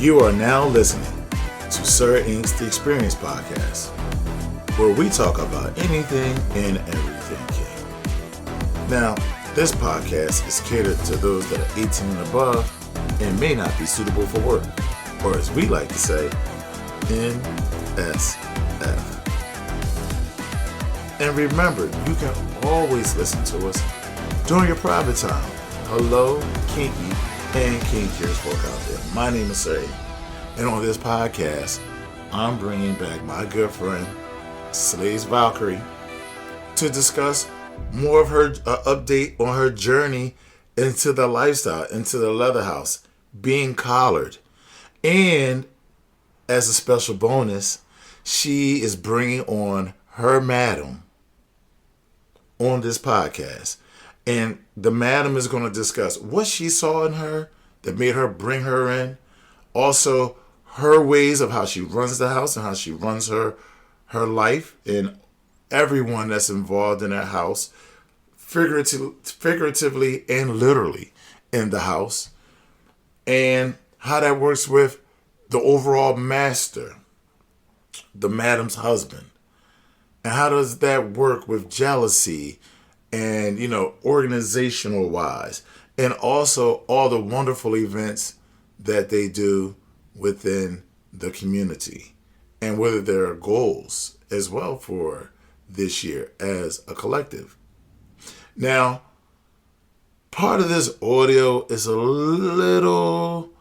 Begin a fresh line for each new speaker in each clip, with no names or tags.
You are now listening to Sir Inc.'s The Experience Podcast, where we talk about anything and everything King. Now, this podcast is catered to those that are 18 and above and may not be suitable for work, or as we like to say, NSF. And remember, you can always listen to us during your private time. Hello, Kinky and King Cares folk out there. My name is Sir, and on this podcast, I'm bringing back my good friend, Slave Valkyrie, to discuss more of her update on her journey into the lifestyle, into the leather house, being collared. And as a special bonus, she is bringing on her madam on this podcast. And the madam is going to discuss what she saw in her that made her bring her in. Also, her ways of how she runs the house and how she runs her life and everyone that's involved in that house, figuratively and literally in the house. And how that works with the overall master, the madam's husband. And how does that work with jealousy and, organizational wise, and also all the wonderful events that they do within the community, and whether there are goals as well for this year as a collective. Now, part of this audio is a little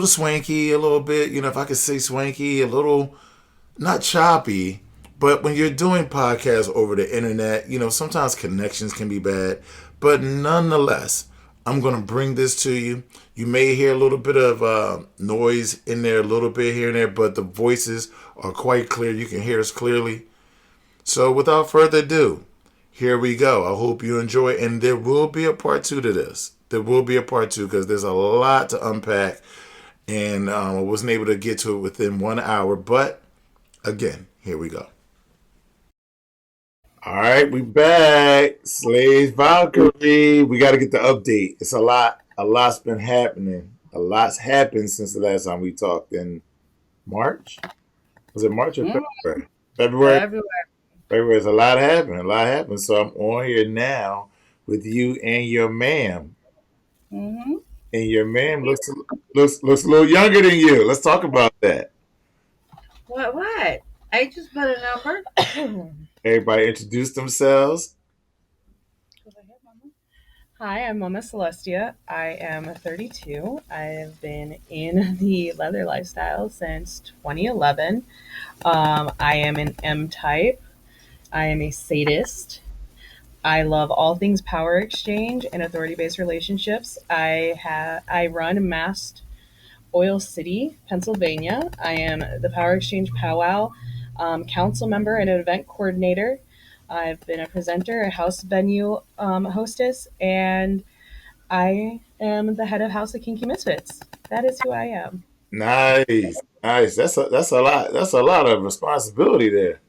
swanky, a little bit, if I could say swanky, a little not choppy. But when you're doing podcasts over the internet, sometimes connections can be bad. But nonetheless, I'm going to bring this to you. You may hear a little bit of noise in there, a little bit here and there, but the voices are quite clear. You can hear us clearly. So without further ado, here we go. I hope you enjoy. And there will be a part 2 to this. There will be a part 2 because there's a lot to unpack. And I wasn't able to get to it within 1 hour. But again, here we go. All right, we back. Slave Valkyrie. We got to get the update. It's a lot. A lot's been happening. A lot's happened since the last time we talked in March. Was it March or February? February. There's a lot happened. A lot happened. So I'm on here now with you and your ma'am.
Mm-hmm.
And your ma'am looks a little younger than you. Let's talk about that.
What? I just put a number.
Everybody introduce themselves.
Hi, I'm Mama Celestia. I am 32. I've been in the leather lifestyle since 2011. I am an M-type. I am a sadist. I love all things power exchange and authority-based relationships. I run Mast Oil City, Pennsylvania. I am the Power Exchange Powwow council member and an event coordinator. I've been a presenter, a house venue hostess, and I am the head of House of Kinky Misfits. That is who I am.
Nice. That's a lot. That's a lot of responsibility there.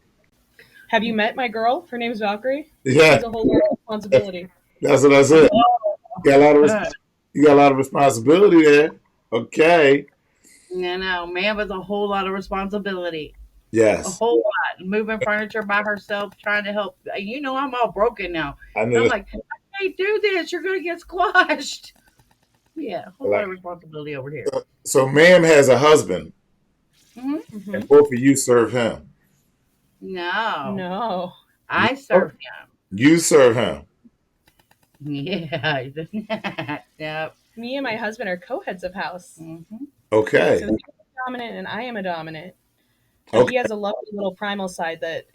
Have you met my girl? Her name's Valkyrie.
Yeah,
She's a whole lot of responsibility.
that's what I said. You got a lot of responsibility there. Okay.
No, man with a whole lot of responsibility.
Yes.
A whole lot. Moving furniture by herself, trying to help. I'm all broken now.
I know.
I'm like, I can't do this. You're going to get squashed. Yeah, a whole lot of responsibility over here.
So ma'am has a husband,
Mm-hmm.
and both of you serve him.
No.
I serve him.
You serve him.
Yeah. Yep.
Me and my husband are co-heads of house.
Mm-hmm.
Okay.
So he's a dominant and I am a dominant.
Okay.
He has a lovely little primal side that,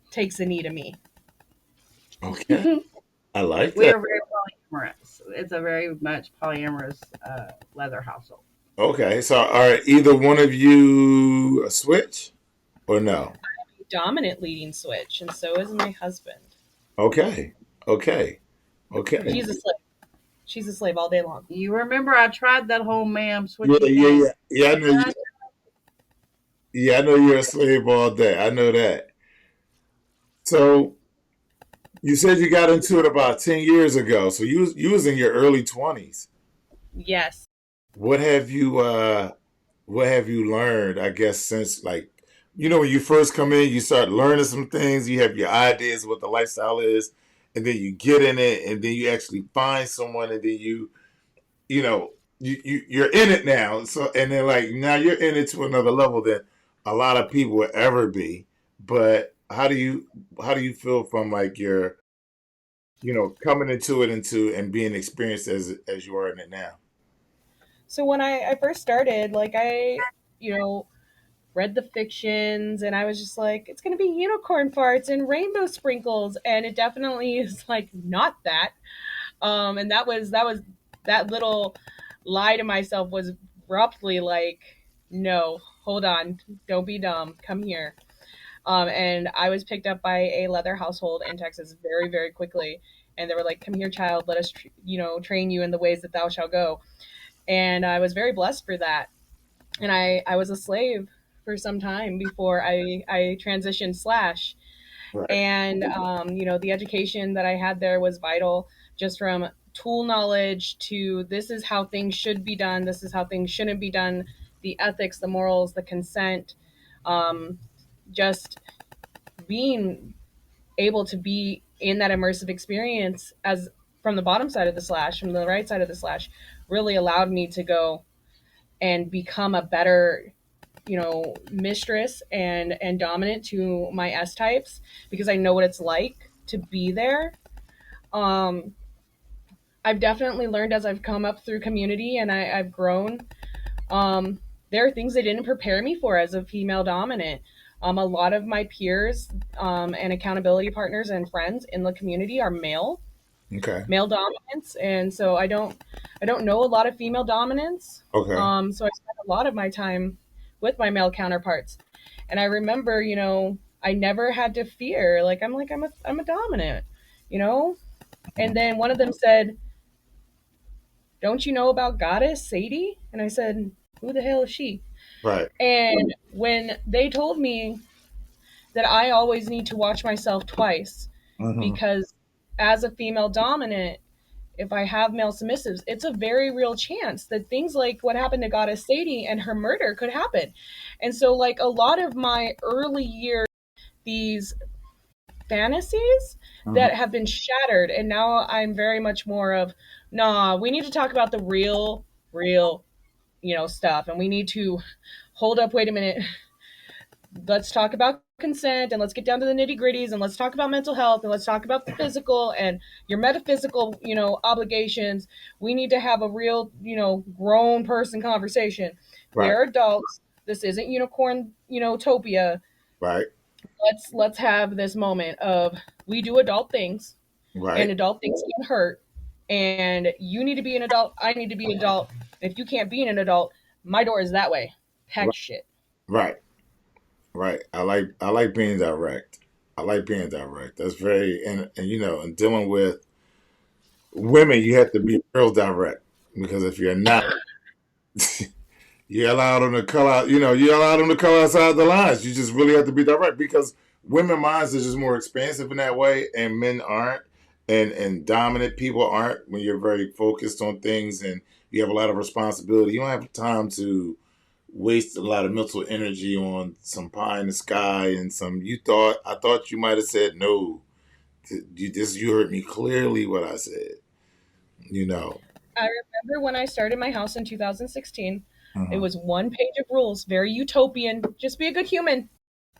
takes a knee to me.
Okay. I like
We
that.
are very polyamorous. It's a very much polyamorous leather household.
Okay. So are either one of you a switch or no?
I'm a dominant leading switch, and so is my husband.
Okay.
He's a slave. She's a slave all day long.
You remember I tried that whole ma'am switching
Yeah. I know. I know you're a slave all day. I know that. So you said you got into it about 10 years ago. So you was in your early 20s.
Yes.
what have you what have you learned, I guess, since like when you first come in, you start learning some things, you have your ideas of what the lifestyle is, and then you get in it, and then you actually find someone, and then you know you're in it now. So and then like now you're in it to another level than a lot of people will ever be. But how do you feel from like your coming into it and being experienced as you are in it now?
So when I first started, like you know, read the fictions and I was just like, it's gonna be unicorn farts and rainbow sprinkles, and it definitely is like not that. And that was that little lie to myself was abruptly like, no, hold on, don't be dumb, come here. And I was picked up by a leather household in Texas very, very quickly. And they were like, come here, child, let us, train you in the ways that thou shalt go. And I was very blessed for that. And I was a slave for some time before I transitioned slash.
Right.
And, the education that I had there was vital, just from tool knowledge to this is how things should be done, this is how things shouldn't be done, the ethics, the morals, the consent, um, just being able to be in that immersive experience as from the bottom side of the slash, from the right side of the slash, really allowed me to go and become a better, mistress and dominant to my S types, because I know what it's like to be there. Um, I've definitely learned as I've come up through community and I've grown. Um, there are things they didn't prepare me for as a female dominant. A lot of my peers and accountability partners and friends in the community are
Okay.
male dominance, and so I don't know a lot of female dominance.
Okay.
So I spend a lot of my time with my male counterparts, and I remember, I never had to fear. I'm a dominant, you know. And then one of them said, "Don't you know about Goddess Sadie?" And I said, "Who the hell is she?"
Right.
And when they told me that I always need to watch myself twice,
Hmm.
because as a female dominant, if I have male submissives, it's a very real chance that things like what happened to Goddess Sadie and her murder could happen. And so, like, a lot of my early years, these fantasies
Hmm.
that have been shattered, and now I'm very much more of, nah, we need to talk about the real, stuff, and we need to hold up, wait a minute, let's talk about consent, and let's get down to the nitty gritties, and let's talk about mental health, and let's talk about the physical and your metaphysical, obligations. We need to have a real, grown person conversation.
Right.
We're adults. This isn't unicorn, topia.
Right.
Let's have this moment of, we do adult things, and
Right.
adult things can hurt, and you need to be an adult, I need to be an adult. If you can't be an adult, my door is that way. Pack
Right.
shit.
Right. Right. I like being direct. I like being direct. That's very and and dealing with women, you have to be real direct because if you're not, you allow them to cut out. You allow them to cut outside the lines. You just really have to be direct because women minds are just more expansive in that way, and men aren't, and dominant people aren't. When you're very focused on things and you have a lot of responsibility, you don't have time to waste a lot of mental energy on some pie in the sky and some. I thought you might have said no. You heard me clearly what I said. You know.
I remember when I started my house in 2016, it
Mhm.
was one page of rules, very utopian. Just be a good human.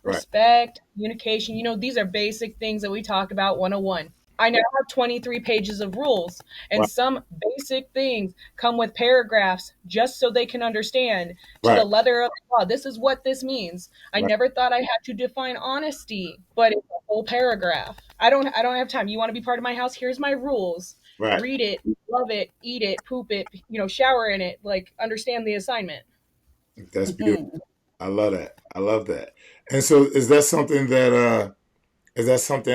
Right.
Respect, communication. These are basic things that we talk about 101. I now have 23 pages of rules, and
Right.
some basic things come with paragraphs just so they can understand to the
Right.
letter of the law. This is what this means. I
Right.
never thought I had to define honesty, but it's a whole paragraph. I don't have time. You want to be part of my house? Here's my rules.
Right.
Read it, love it, eat it, poop it, shower in it, like understand the assignment.
That's beautiful. I love that. I love that. And so, is that something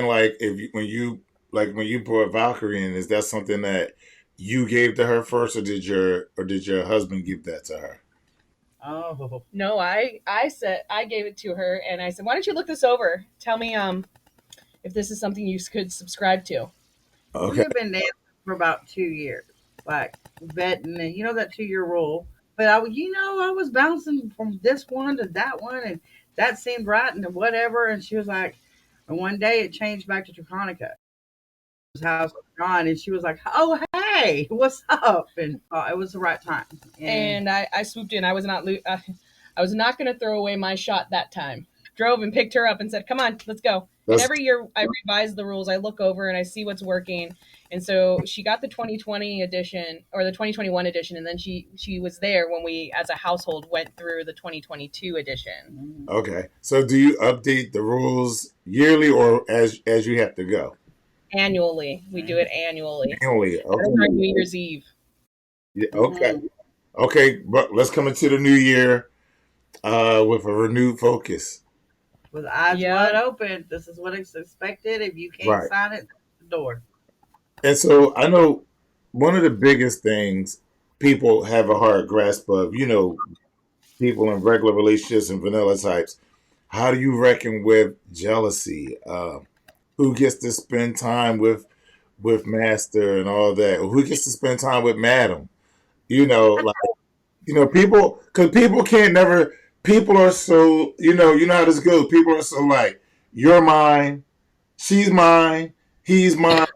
like when you brought Valkyrie in? Is that something that you gave to her first, or did your husband give that to her?
Oh,
No, I said I gave it to her and I said, "Why don't you look this over? Tell me if this is something you could subscribe to."
we
Okay.
have been dancing for about 2 years. like vetting, and that 2 year rule. But I was bouncing from this one to that one, and that seemed right, and whatever. And she was like, and one day it changed back to Draconica. His house was gone, and she was like, "Oh, hey, what's up?" And it was the right time.
And I swooped in. I was not I was not going to throw away my shot that time. Drove and picked her up and said, "Come on, let's go." And every year I revise the rules. I look over and I see what's working. And so she got the 2020 edition or the 2021 edition, and then she was there when we, as a household, went through the 2022 edition.
Okay. So do you update the rules yearly or as you have to go?
Annually. We do it annually.
Annually. Okay.
That's our New Year's Eve.
Yeah, okay. Okay, but let's come into the new year with a renewed focus.
With eyes wide open. This is what is expected. If you can't sign it, the door.
And so I know one of the biggest things people have a hard grasp of, people in regular relationships and vanilla types. How do you reckon with jealousy? Who gets to spend time with master and all that? Who gets to spend time with madam? People, because people can't never. People are so, you know how this goes. People are so like, you're mine, she's mine, he's mine,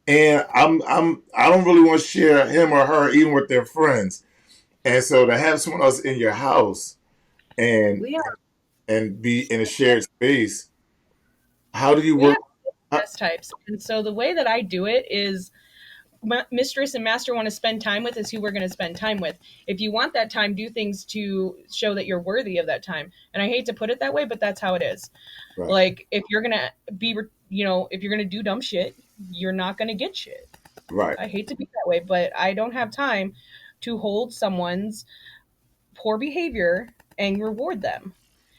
and I don't really want to share him or her even with their friends. And so to have someone else in your house and be in a shared space, how do you work?
Best types, and so the way that I do it is, mistress and master want to spend time with is who we're going to spend time with. If you want that time, do things to show that you're worthy of that time. And I hate to put it that way, but that's how it is. Right. Like if you're going to be, if you're going to do dumb shit, you're not going to get shit.
Right.
I hate to be that way, but I don't have time to hold someone's poor behavior and reward them.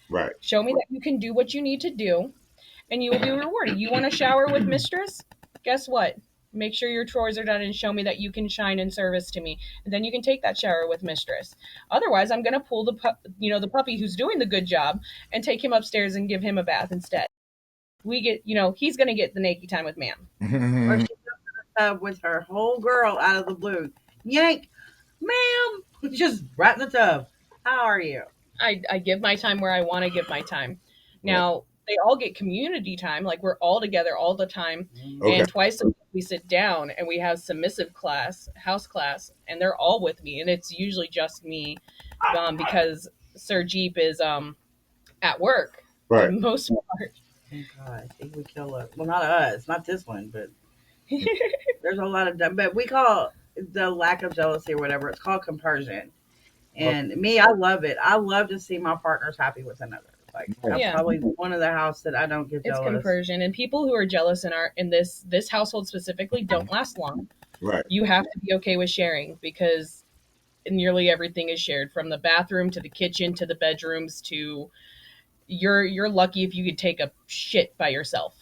Right.
Show me that you can do what you need to do and you will be rewarded. You want to shower with mistress? Guess what? Make sure your chores are done and show me that you can shine in service to me. And then you can take that shower with mistress. Otherwise, I'm going to pull the puppy who's doing the good job and take him upstairs and give him a bath instead. We get, he's going to get the naked time with ma'am.
Or she goes to the tub with her whole girl out of the blue. Yank, ma'am, just right in the tub. How are you?
I give my time where I want to give my time. Now, they all get community time, like we're all together all the time. Okay. And twice a week we sit down and we have submissive house class, and they're all with me, and it's usually just me, because Sir Jeep is at work for the most part.
Oh God, he would kill us. Well, not us, not this one, but there's a lot of but we call the lack of jealousy or whatever, it's called compersion. And me, I love it. I love to see my partners happy with another. Like I'm probably one of the house that I don't get jealous.
It's compersion, and people who are jealous in this household specifically don't last long.
Right.
You have to be okay with sharing because nearly everything is shared, from the bathroom to the kitchen to the bedrooms to you're lucky if you could take a shit by yourself.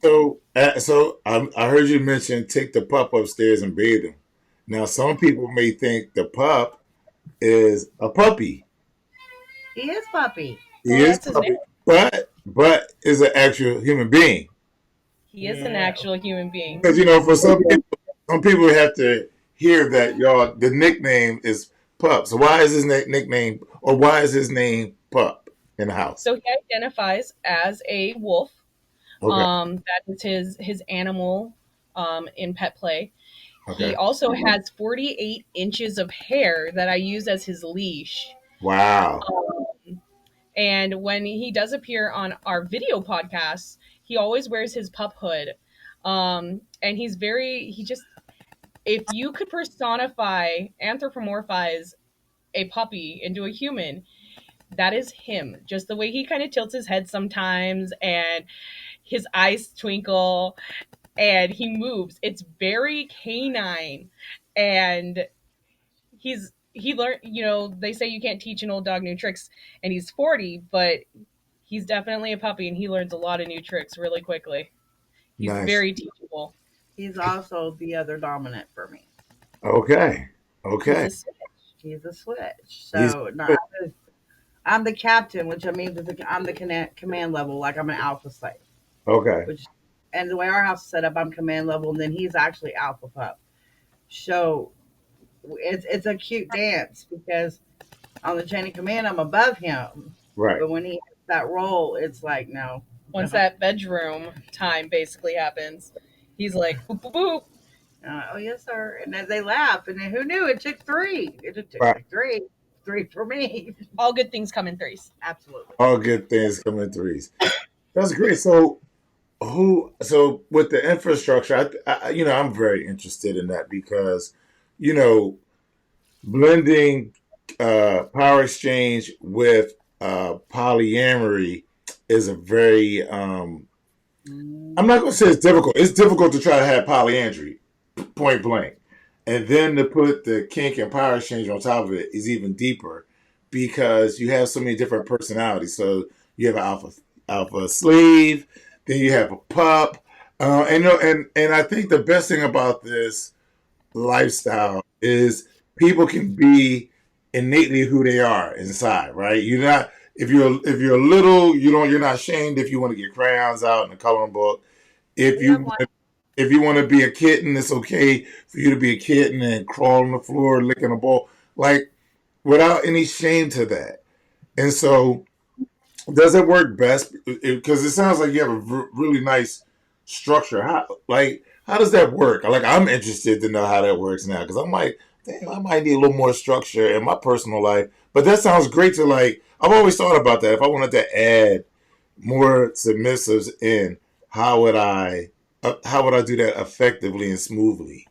So I heard you mention take the pup upstairs and bathe him. Now some people may think the pup is a puppy.
He is puppy.
He is puppy, but is an actual human being.
He is an actual human being.
Because for some people have to hear that the nickname is Pup. So why is his nickname, or why is his name Pup in the house?
So he identifies as a wolf. Okay. That is his animal in pet play. Okay. He also has 48 inches of hair that I use as his leash.
Wow.
And when he does appear on our video podcasts, he always wears his pup hood. And if you could anthropomorphize a puppy into a human, that is him. Just the way he kind of tilts his head sometimes and his eyes twinkle and he moves. It's very canine. And he learned, they say you can't teach an old dog new tricks, and he's 40, but he's definitely a puppy and he learns a lot of new tricks really quickly. He's very teachable.
He's also the other dominant for me.
Okay.
He's a switch. So I'm the captain, which I mean I'm the command level, like I'm an alpha slave.
Okay.
And the way our house is set up, I'm command level, and then he's actually alpha pup. So it's a cute dance because on the chain of command I'm above him,
Right.
but when he has that role, it's like no.
Once that bedroom time basically happens, he's like, boop, boop, boop.
Oh yes, sir. And then they laugh, and then who knew? It took three. It
Right.
took three. Three for me.
All good things come in threes.
Absolutely.
All good things come in threes. That's great. So so with the infrastructure, I'm very interested in that because, you know, blending power exchange with polyamory is a very I'm not going to say it's difficult. It's difficult to try to have polyandry, point blank. And then to put the kink and power exchange on top of it is even deeper because you have so many different personalities. So you have an alpha slave, then you have a pup, and I think the best thing about this lifestyle is people can be innately who they are inside, right? You're not if you're little, you're not ashamed if you want to get crayons out in the coloring book. If
We have
you
one.
if you want to be a kitten, it's okay for you to be a kitten and crawl on the floor licking a ball, like without any shame to that. And so, does it work best? Because it sounds like you have a really nice structure. How does that work? Like, I'm interested to know how that works now because I'm like, damn, I might need a little more structure in my personal life. But that sounds great to like. I've always thought about that. If I wanted to add more submissives in, how would I do that effectively and smoothly?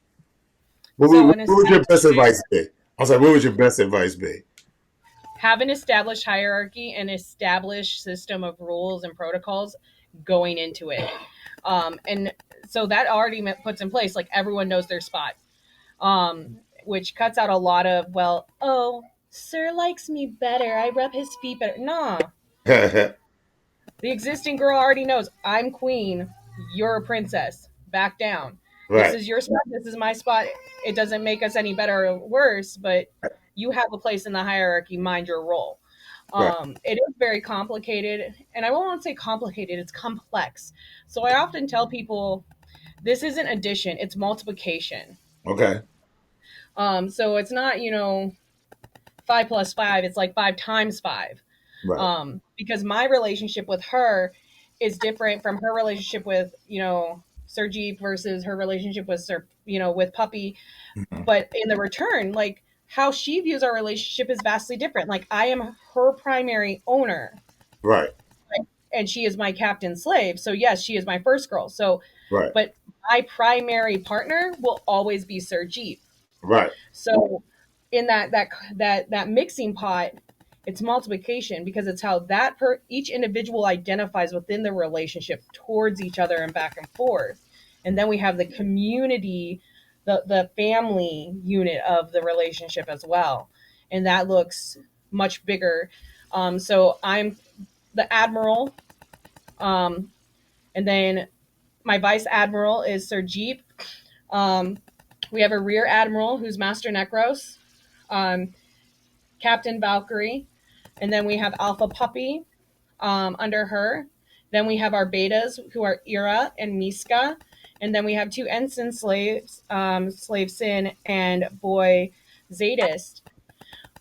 So, an
What would your best
established
advice be? I'm sorry. What would your best advice be?
have an established hierarchy and established system of rules and protocols going into it. And so that already puts in place, like everyone knows their spot, which cuts out a lot of, well, oh, sir likes me better. I rub his feet better. Nah,
Right.
the existing girl already knows I'm queen. You're a princess. Back down. This is your spot. This is my spot. It doesn't make us any better or worse, but you have a place in the hierarchy. Mind your role.
Right.
It is very complicated, and I won't want to say complicated. It's complex. So I often tell people this isn't addition; it's multiplication.
Okay.
So it's not 5 plus 5. It's like 5 times 5.
Right.
Because my relationship with her is different from her relationship with Sir Jeep versus her relationship with with Puppy.
Mhm.
But in the return, like how she views our relationship is vastly different. Like I am her primary owner,
Right.
and she is my captain slave. So yes, she is my first girl. So,
Right.
but my primary partner will always be Sir Jeep.
Right.
So in that mixing pot, it's multiplication because it's how each individual identifies within the relationship towards each other and back and forth. And then we have the community, the family unit of the relationship as well. And that looks much bigger. So I'm the admiral, and then my vice admiral is Sir Jeep. Um, we have a rear admiral who's Master Necros, um, Captain Valkyrie, and then we have Alpha Puppy under her. Then we have our betas who are Ira and Miska, and then we have two ensign slaves, Slave Sin and Boy Zadist.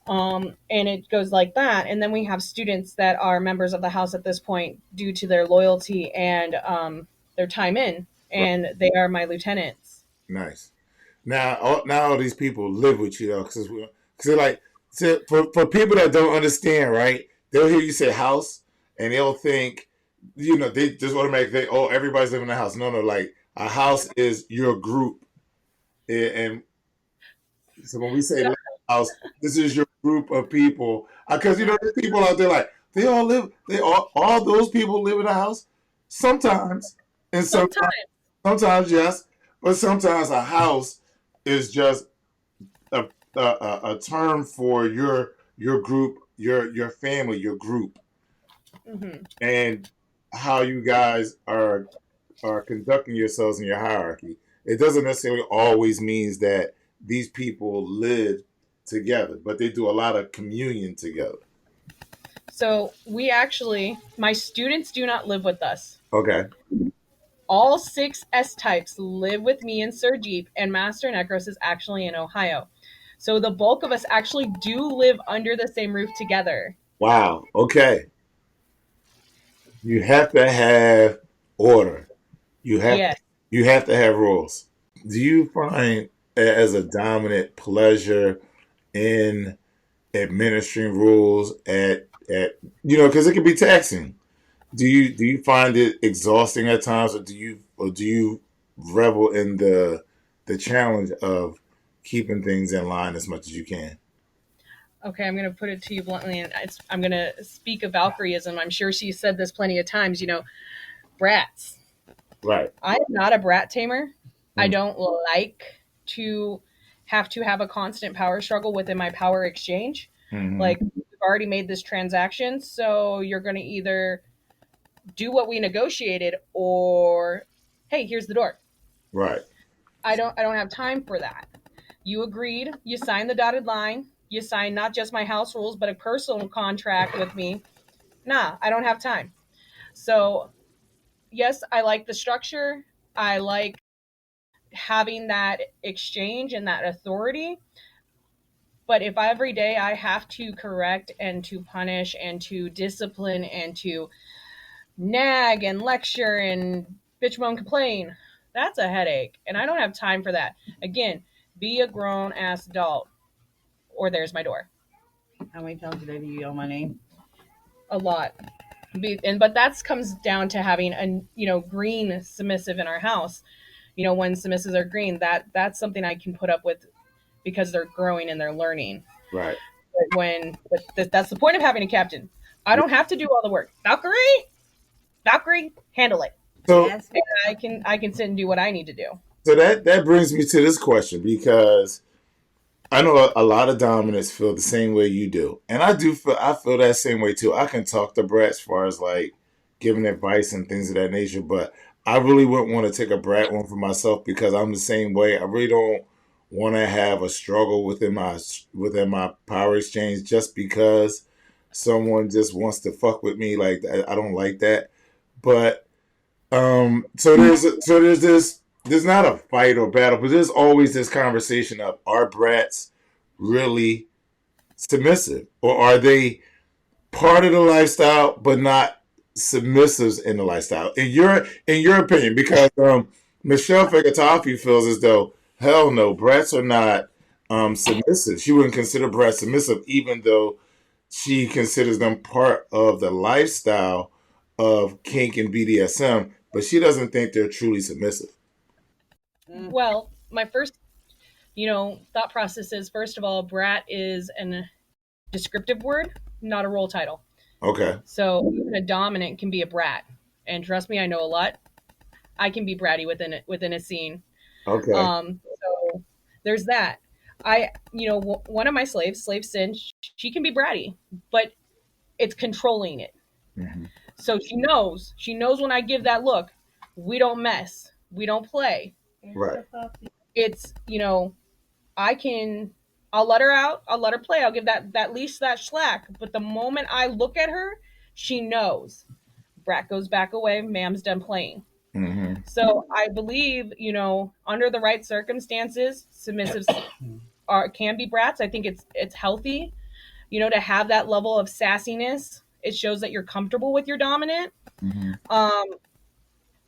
And it goes like that. And then we have students that are members of the house at this point due to their loyalty and their time in,
Right.
and they are my lieutenants.
Nice. Now all these people live with you though, because like for people that don't understand, right? They'll hear you say house, and they'll think, they just automatically think, oh, everybody's living in a house. No, no, like a house is your group, and so when we say
So,
house, this is your group of people. Because there's people out there like all those people live in a house. Sometimes, and
sometimes,
sometimes yes, but sometimes a house is just a term for your group, your family, your group,
mm-hmm.
and how you guys are conducting yourselves in your hierarchy. It doesn't necessarily always means that these people live together, but they do a lot of communion together.
So my students do not live with us.
Okay.
All 6 S types live with me and Sir Jeep, and Master Necros is actually in Ohio. So the bulk of us actually do live under the same roof together.
Wow. Okay. You have to have order. You have
Yes.
you have to have rules. Do you find as a dominant pleasure in administering rules at because it can be taxing. Do you find it exhausting at times, or do you revel in the challenge of keeping things in line as much as you can?
Okay, I'm going to put it to you bluntly, and I'm going to speak of Valkyrieism. I'm sure she said this plenty of times. Brats.
Right.
I'm not a brat tamer. I
Mm.
don't like to have a constant power struggle within my power exchange.
Mm-hmm.
Like, we've already made this transaction, so you're going to either do what we negotiated, or hey, here's the door.
Right.
I don't have time for that. You agreed, you signed the dotted line, you signed not just my house rules but a personal contract with me. Nah, I don't have time. So yes, I like the structure. I like having that exchange and that authority. But if every day I have to correct and to punish and to discipline and to nag and lecture and bitch moan complain, that's a headache. And I don't have time for that. Again, be a grown ass adult, or there's my door.
How many times a day do you yell my name?
A lot. But that comes down to having a green submissive in our house. When submissives are green, that's something I can put up with because they're growing and they're learning.
Right.
That's the point of having a captain. I don't have to do all the work. Valkyrie, handle it.
So
Yes.
And I can sit and do what I need to do.
so that brings me to this question, because I know a lot of dominants feel the same way you do, and I feel that same way too. I can talk to brats as far as like giving advice and things of that nature, but I really wouldn't want to take a brat one for myself, because I'm the same way. I really don't want to have a struggle within my power exchange just because someone just wants to fuck with me. Like, I don't like that. But there's not a fight or battle, but there's always this conversation of, are brats really submissive, or are they part of the lifestyle but not submissives in the lifestyle? In your opinion, because Michelle Fegatafi feels as though, hell no, brats are not submissive. She wouldn't consider brats submissive, even though she considers them part of the lifestyle of kink and BDSM, but she doesn't think they're truly submissive.
Well, my first, thought process is, first of all, brat is a descriptive word, not a role title.
Okay.
So even a dominant can be a brat, and trust me, I know a lot. I can be bratty within a scene.
Okay.
So there's that. One of my slaves, Slave Sin, she can be bratty, but it's controlling it.
Mm-hmm.
So she knows when I give that look, we don't mess, we don't play.
Right.
It's, I'll let her out, I'll let her play, I'll give that leash, that slack. But the moment I look at her, she knows. Brat goes back away, ma'am's done playing.
Mm-hmm.
So I believe, under the right circumstances, submissives can be brats. I think it's healthy, to have that level of sassiness. It shows that you're comfortable with your dominant.
Mm-hmm.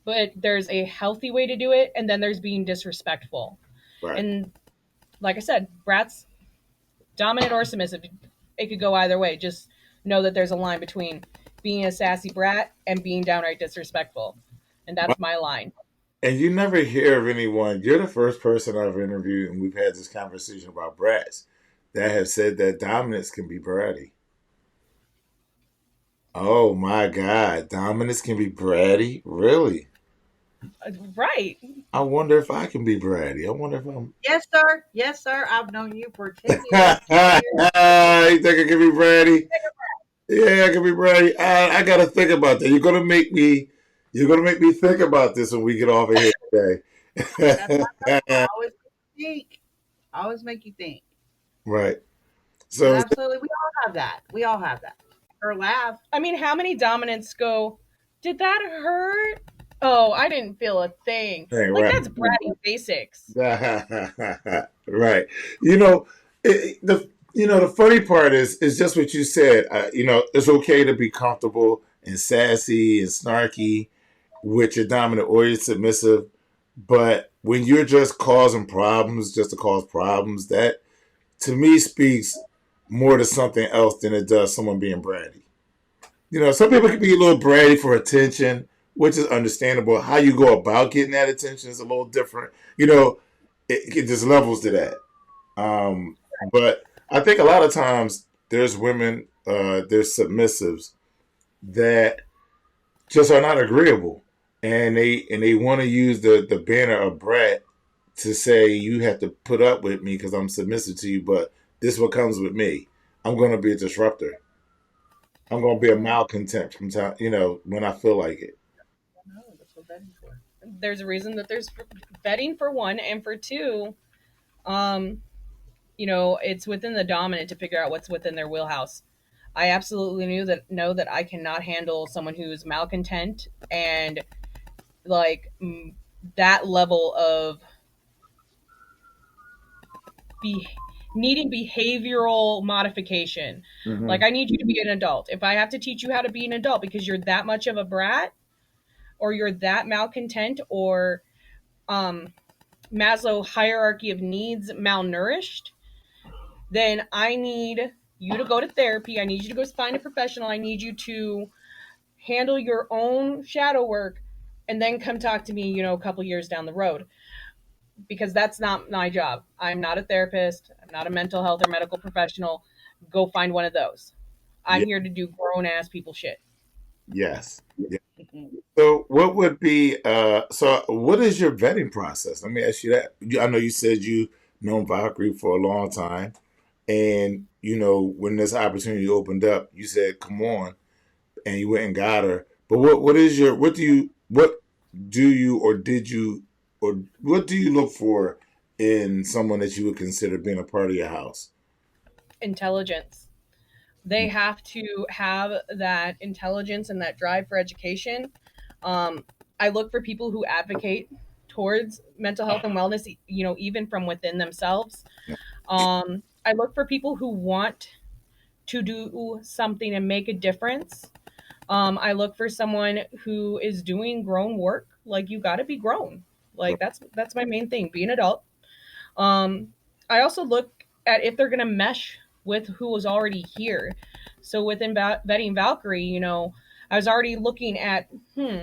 But there's a healthy way to do it, and then there's being disrespectful.
Right.
And like I said, brats, dominant or submissive, it could go either way. Just know that there's a line between being a sassy brat and being downright disrespectful. And that's my line.
And you never hear of anyone, you're the first person I've interviewed, and we've had this conversation about brats, that have said that dominants can be bratty. Oh my God, dominants can be bratty? Really?
Right.
I wonder if I can be bratty. I wonder if I'm.
Yes, sir. Yes, sir. I've known you for 10
You
years.
think I can be bratty? Yeah, I can be bratty. I gotta think about that. You're gonna make me think about this when we get off of here today.
I always make you think. I always make you think.
Right.
But
So
absolutely, we all have that. We all have that. Her laugh.
I mean, how many dominants go, did that hurt? Oh, I didn't feel a thing.
hey,
Like,
right.
that's bratty basics.
Right. You know, The funny part is just what you said. It's okay to be comfortable and sassy and snarky with your dominant or your submissive, but when you're just causing problems just to cause problems, that to me speaks more to something else than it does someone being bratty. Some people can be a little bratty for attention, which is understandable. How you go about getting that attention is a little different. There's levels to that. But I think a lot of times there's women, there's submissives that just are not agreeable, and they want to use the banner of brat to say you have to put up with me because I'm submissive to you. But this is what comes with me. I'm going to be a disruptor. I'm going to be a malcontent from time, when I feel like it.
No, that's what vetting's for.
There's a reason that there's vetting for one, and for two, um, it's within the dominant to figure out what's within their wheelhouse. I absolutely know that I cannot handle someone who's malcontent and like that level of be needing behavioral modification.
Mm-hmm.
Like I need you to be an adult. If I have to teach you how to be an adult because you're that much of a brat or you're that malcontent or um Maslow hierarchy of needs malnourished, then I need you to go to therapy. I need you to go find a professional. I need you to handle your own shadow work and then come talk to me, a couple years down the road. Because that's not my job. I'm not a therapist. I'm not a mental health or medical professional. Go find one of those. I'm
Yeah.
here to do grown ass people shit.
Yes. Yeah. So what would be so what is your vetting process? Let me ask you that. I know you said you known Valkyrie for a long time, and when this opportunity opened up, you said, "Come on," and you went and got her. But what do you or did you or what do you look for in someone that you would consider being a part of your house?
Intelligence. They have to have that intelligence and that drive for education. I look for people who advocate towards mental health and wellness, even from within themselves. I look for people who want to do something and make a difference. I look for someone who is doing grown work. Like you got to be grown. Like that's my main thing. Be an adult. I also look at if they're gonna mesh with who was already here. So within vetting Valkyrie, I was already looking at,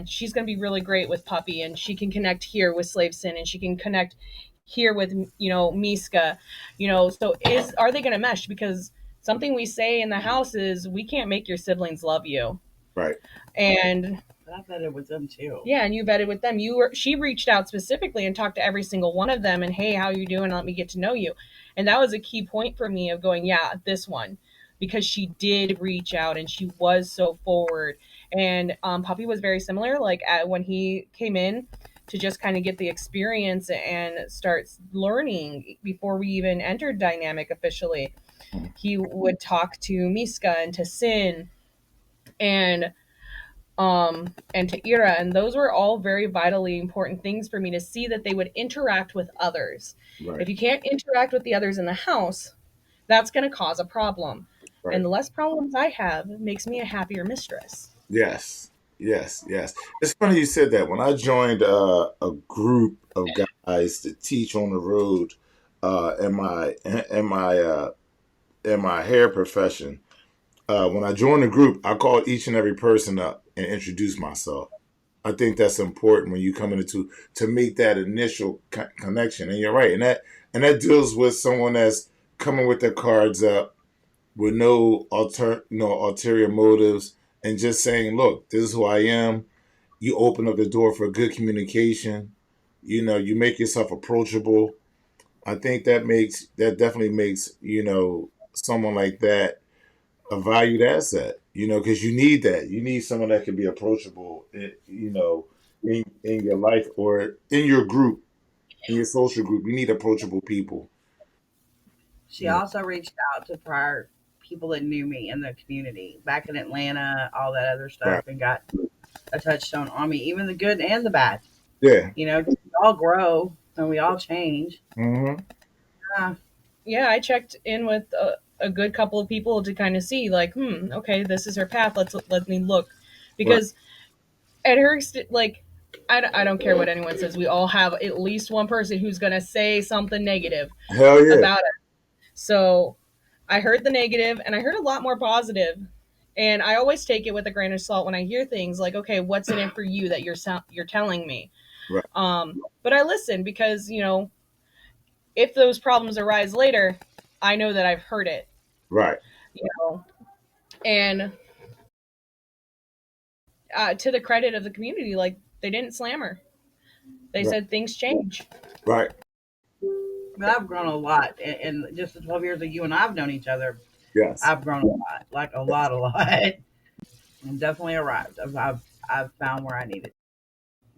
she's gonna be really great with Puppy, and she can connect here with Slave Sin, and she can connect here with Miska. So are they gonna mesh? Because something we say in the house is we can't make your siblings love you.
Right.
And
But I bet it was them too.
yeah, and you vetted with them. She reached out specifically and talked to every single one of them and hey, how you doing? Let me get to know you. And that was a key point for me of going, yeah, this one. Because she did reach out and she was so forward. And Puppy was very similar. Like when he came in to just kind of get the experience and start learning before we even entered dynamic officially, he would talk to Miska and to Sin and to Ira, and those were all very vitally important things for me to see that they would interact with others.
Right.
If you can't interact with the others in the house, that's going to cause a problem.
Right.
And the less problems I have makes me a happier mistress.
Yes. Yes. Yes. It's funny you said that. When I joined a group of guys to teach on the road in my hair profession, when I joined the group, I called each and every person up and introduced myself. I think that's important when you come into to make that initial connection. And you're right, and that deals with someone that's coming with their cards up with no ulterior motives, and just saying, "Look, this is who I am." You open up the door for good communication. You make yourself approachable. I think that definitely makes someone like that a valued asset, because you need that. You need someone that can be approachable, in your life or in your group, in your social group. You need approachable people.
She also reached out to prior people that knew me in the community back in Atlanta, all that other
Right.
stuff, and got a touchstone on me, even the good and the bad.
Yeah.
We all grow and we all change.
Mm-hmm.
Uh,
I checked in with a good couple of people to kind of see, like, okay, this is her path. Let me look,
Right.
because at her like, I don't care what anyone says. We all have at least one person who's gonna say something negative
Hell yeah.
about it. So I heard the negative, and I heard a lot more positive. And I always take it with a grain of salt when I hear things like, okay, what's in it for you that you're telling me?
Right.
But I listen because, if those problems arise later, I know that I've heard it,
Right.
you know. And to the credit of the community, like, they didn't slam her. They
Right.
said things change.
Right.
But I've grown a lot in just the 12 years that you and I've known each other.
Yes.
I've grown a lot, like a lot, and definitely arrived. I've found where I needed.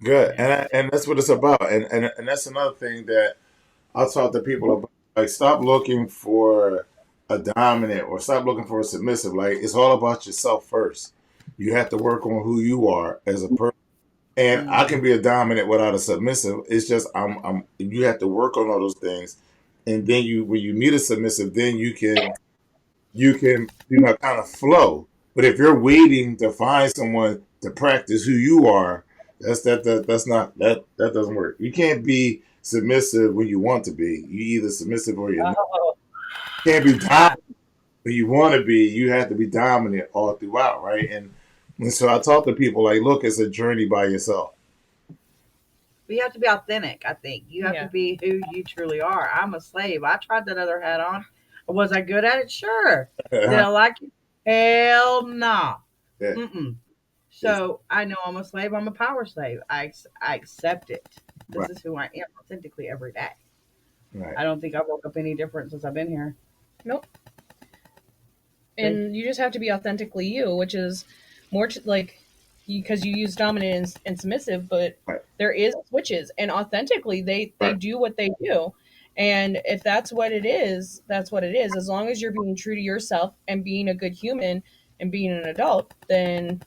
Good. And that's what it's about. And that's another thing that I talk to people about. Like, stop looking for a dominant or stop looking for a submissive. Like, it's all about yourself first. You have to work on who you are as a person. And I can be a dominant without a submissive. It's just I'm you have to work on all those things. And then when you meet a submissive, then you can kind of flow. But if you're waiting to find someone to practice who you are, that's not that doesn't work. You can't be submissive when you want to be. You either submissive or you're not.
Oh,
You can't be
God.
dominant when you want to be. You have to be dominant all throughout, right? And so I talk to people like, look, it's a journey by yourself.
But you have to be authentic, I think. You have to be who you truly are. I'm a slave. I tried that other hat on. Was I good at it? Sure. Did I like it? Hell no.
Yeah.
Mm-mm. So I know I'm a slave. I'm a power slave. I accept it. This
Right.
is who I am authentically every day.
Right.
I don't think I woke up any different since I've been here.
Nope. And you just have to be authentically you, which is more like, because you use dominant and submissive, but
Right.
there is switches, and authentically they
Right.
do what they do. And if that's what it is, that's what it is. As long as you're being true to yourself and being a good human and being an adult, then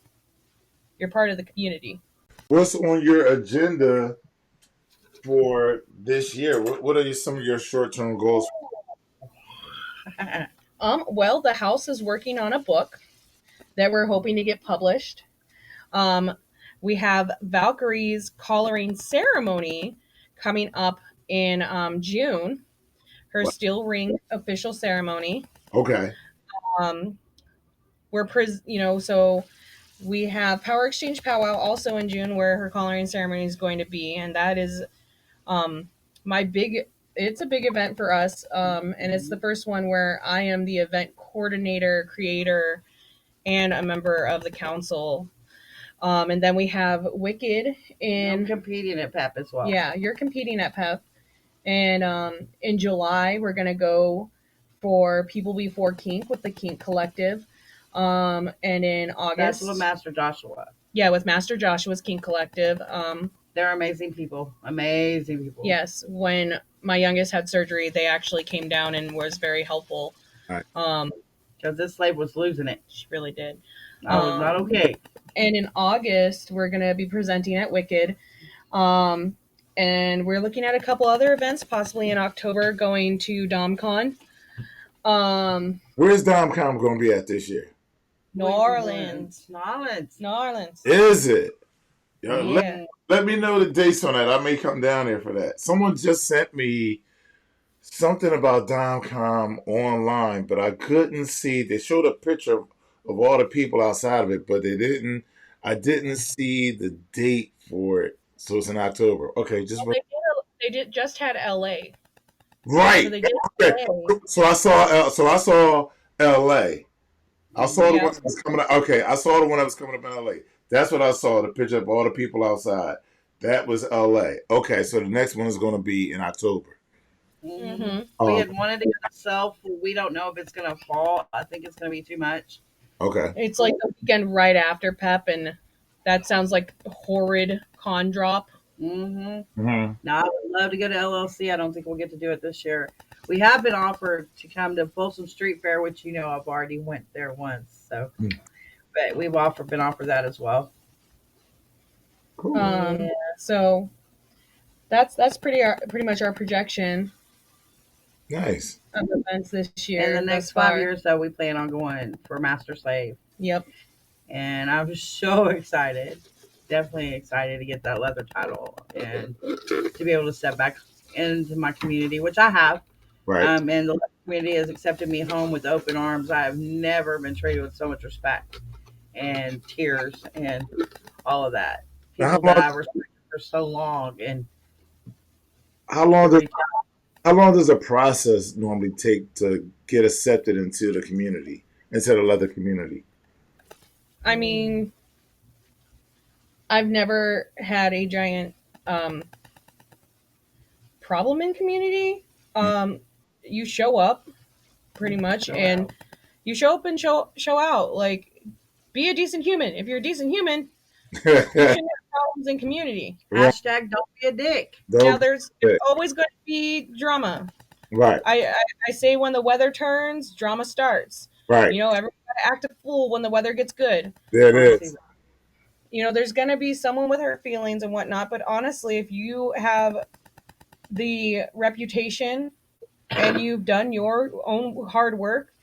you're part of the community.
What's on your agenda for this year? What are some of your short-term goals?
Well, the house is working on a book that we're hoping to get published. We have Valkyrie's collaring ceremony coming up in June. Her
What?
steel ring official ceremony.
Okay.
Um, so we have Power Exchange Powwow also in June, where her collaring ceremony is going to be, and that is my big. It's a big event for us, and it's the first one where I am the event coordinator, creator, and a member of the council. And then we have Wicked
I'm
in.
competing at PEP as well.
Yeah, you're competing at PEP. And in July, we're going to go for People Before Kink with the Kink Collective. And in August.
That's with Master Joshua.
Yeah, with Master Joshua's Kink Collective.
They're amazing people. Amazing people.
Yes, when my youngest had surgery, they actually came down and was very helpful.
Right.
Because this slave was losing it.
She really did.
I was not okay.
And in August, we're going to be presenting at Wicked. And we're looking at a couple other events, possibly in October, going to DomCon.
Where's DomCon going to be at this year?
New Orleans.
New
Orleans.
Is it? Yo,
Yeah.
let me know the dates on that. I may come down there for that. Someone just sent me something about DomCon online, but I couldn't see. They showed a picture of all the people outside of it, but I didn't see the date for it. So it's in October. Okay,
Just had LA.
right.
So they did
Okay.
LA.
So I saw LA. I saw the one that was coming up. Okay, I saw the one that was coming up in LA. That's what I saw, the picture of all the people outside. That was LA. Okay, so the next one is going to be in October.
Mm-hmm.
We had wanted to go self. We don't know if it's going to fall. I think it's going to be too much.
Okay.
It's like the weekend right after PEP, and that sounds like a horrid con drop.
Now, I would love to go to LLC. I don't think we'll get to do it this year. We have been offered to come to Folsom Street Fair, which I've already went there once. So, but we've been offered that as well.
Cool. So that's pretty much our projection.
Nice.
of events this
In
year
the
thus
next
far.
5 years, though, we plan on going for Master Slave.
Yep.
And I'm so excited. Definitely excited to get that leather title and to be able to step back into my community, which I have.
Right.
And the community has accepted me home with open arms. I have never been treated with so much respect and tears and all of that.
Now, how
People that
long?
I've respected for so long and
How long
to
does
reach
how long does a process normally take to get accepted into the community, into the leather community?
I mean, I've never had a giant um, problem in community. Um, you show up pretty much,
show
and
out.
you show up and show out. Like, be a decent human. If you're a decent human, you shouldn't have problems in community.
Right.
Hashtag don't be a dick.
Now,
Don't
there's always going to be drama.
right.
I say when the weather turns, drama starts.
Right.
You know, everyone's got to act a fool when the weather gets good.
There it
Honestly,
is.
You know, there's going to be someone with hurt feelings and whatnot. But honestly, if you have the reputation and you've done your own hard work,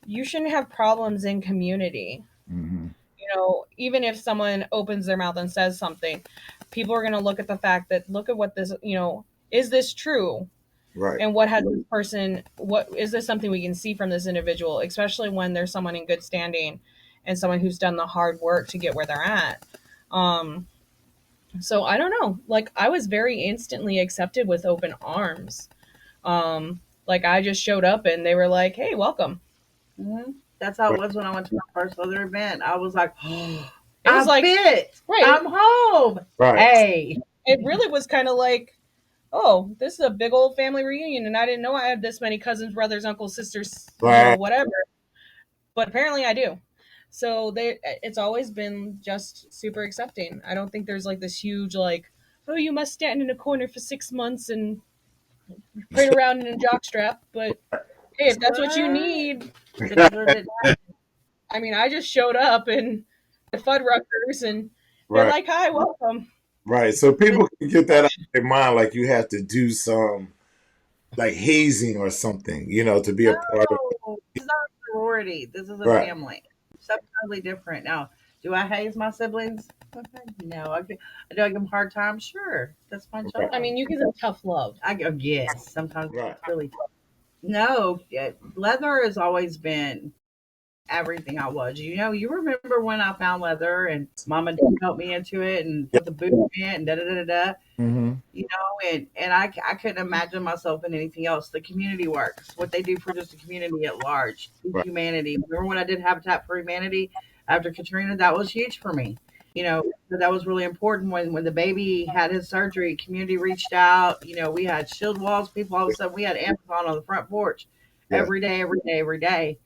you shouldn't have problems in community.
Hmm.
You know, even if someone opens their mouth and says something, people are going to look at the fact that, look at what this, you know, is this true?
Right.
And what has this person, what is this something we can see from this individual, especially when there's someone in good standing and someone who's done the hard work to get where they're at. Um, so I don't know. Like, I was very instantly accepted with open arms. Like, I just showed up and they were like, "Hey, welcome."
hmm that's how it
Right.
was when I went to my first leather event. I was like, oh,
It was
I
like,
fit.
right.
I'm home.
Right.
Hey.
It really was kind of like, oh, this is a big old family reunion, and I didn't know I had this many cousins, brothers, uncles, sisters, you know,
Right.
whatever. But apparently I do. So it's always been just super accepting. I don't think there's like this huge like, oh, you must stand in a corner for 6 months and parade around in a jockstrap. But hey, if that's what you
What?
need,
Didn't or didn't.
I mean, I just showed up and the Fuddruckers, and they're
Right.
like, "Hi, welcome."
Right. So people can get that out of their mind, like you have to do some like hazing or something, to be a part of.
No, this is not a sorority. This is a
Right.
family. Something totally different. Now, do I haze my siblings? No. Do I give them a hard time? Sure. That's my
Right.
I
job.
mean, you give them tough love.
I go, yes. Sometimes
Right.
it's really tough. No, leather has always been everything I was. You remember when I found leather and mama didn't help me into it and put the boot in and da da da da da.
Hmm.
And I couldn't imagine myself in anything else. The community works, what they do for just the community at large,
Right.
humanity. Remember when I did Habitat for Humanity after Katrina? That was huge for me. But that was really important when the baby had his surgery. Community reached out. We had shield walls. People all of a sudden we had Amazon on the front porch
Yeah.
every day, every day, every day.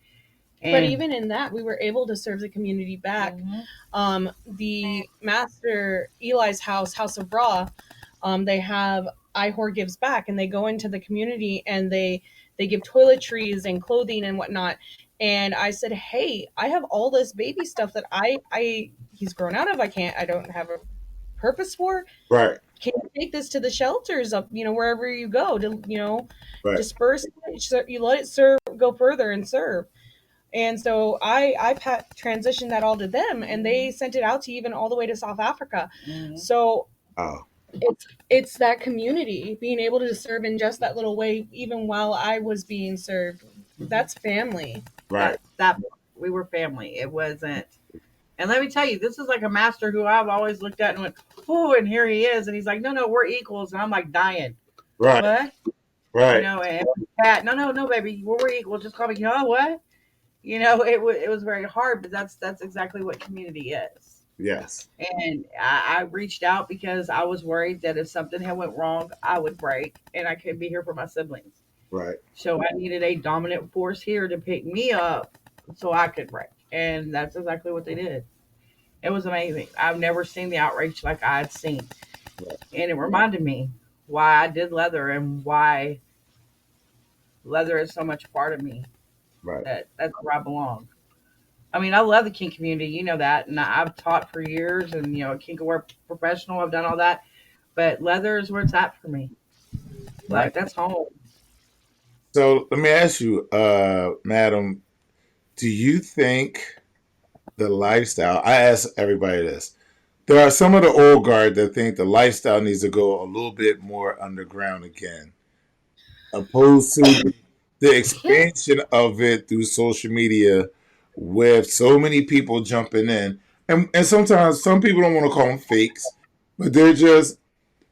But
And
even in that, we were able to serve the community back. The master Eli's House of Ra, they have Ihor Gives Back, and they go into the community and they give toiletries and clothing and whatnot. And I said, hey, I have all this baby stuff that I he's grown out of. I don't have a purpose for.
Right.
Can you take this to the shelters up, wherever you go to,
Right.
disperse it, so you let it serve, go further and serve. And so I transitioned that all to them, and they sent it out to even all the way to South Africa.
Mhm.
So
Oh.
it's that community being able to serve in just that little way, even while I was being served. That's family.
Right.
that we were family. It wasn't. And let me tell you, this is like a master who I've always looked at and went, "Oh," and here he is, and he's like, "No, we're equals," and I'm like dying.
Right.
What?
Right.
And Pat, no, baby, we're equals. Just call me. What? It was very hard, but that's exactly what community is.
Yes.
And I reached out because I was worried that if something had went wrong, I would break, and I couldn't be here for my siblings.
Right.
So I needed a dominant force here to pick me up so I could break. And that's exactly what they did. It was amazing. I've never seen the outrage like I had seen.
Right.
And it reminded me why I did leather and why leather is so much part of me.
Right.
That's where I belong. I mean, I love the kink community, you know that, and I've taught for years, and a kink aware professional. I've done all that, but leather is where it's at for me.
Right.
Like that's home.
So let me ask you, madam, do you think the lifestyle? I ask everybody this. There are some of the old guard that think the lifestyle needs to go a little bit more underground again, opposed to the expansion of it through social media with so many people jumping in. And sometimes some people don't want to call them fakes, but they're just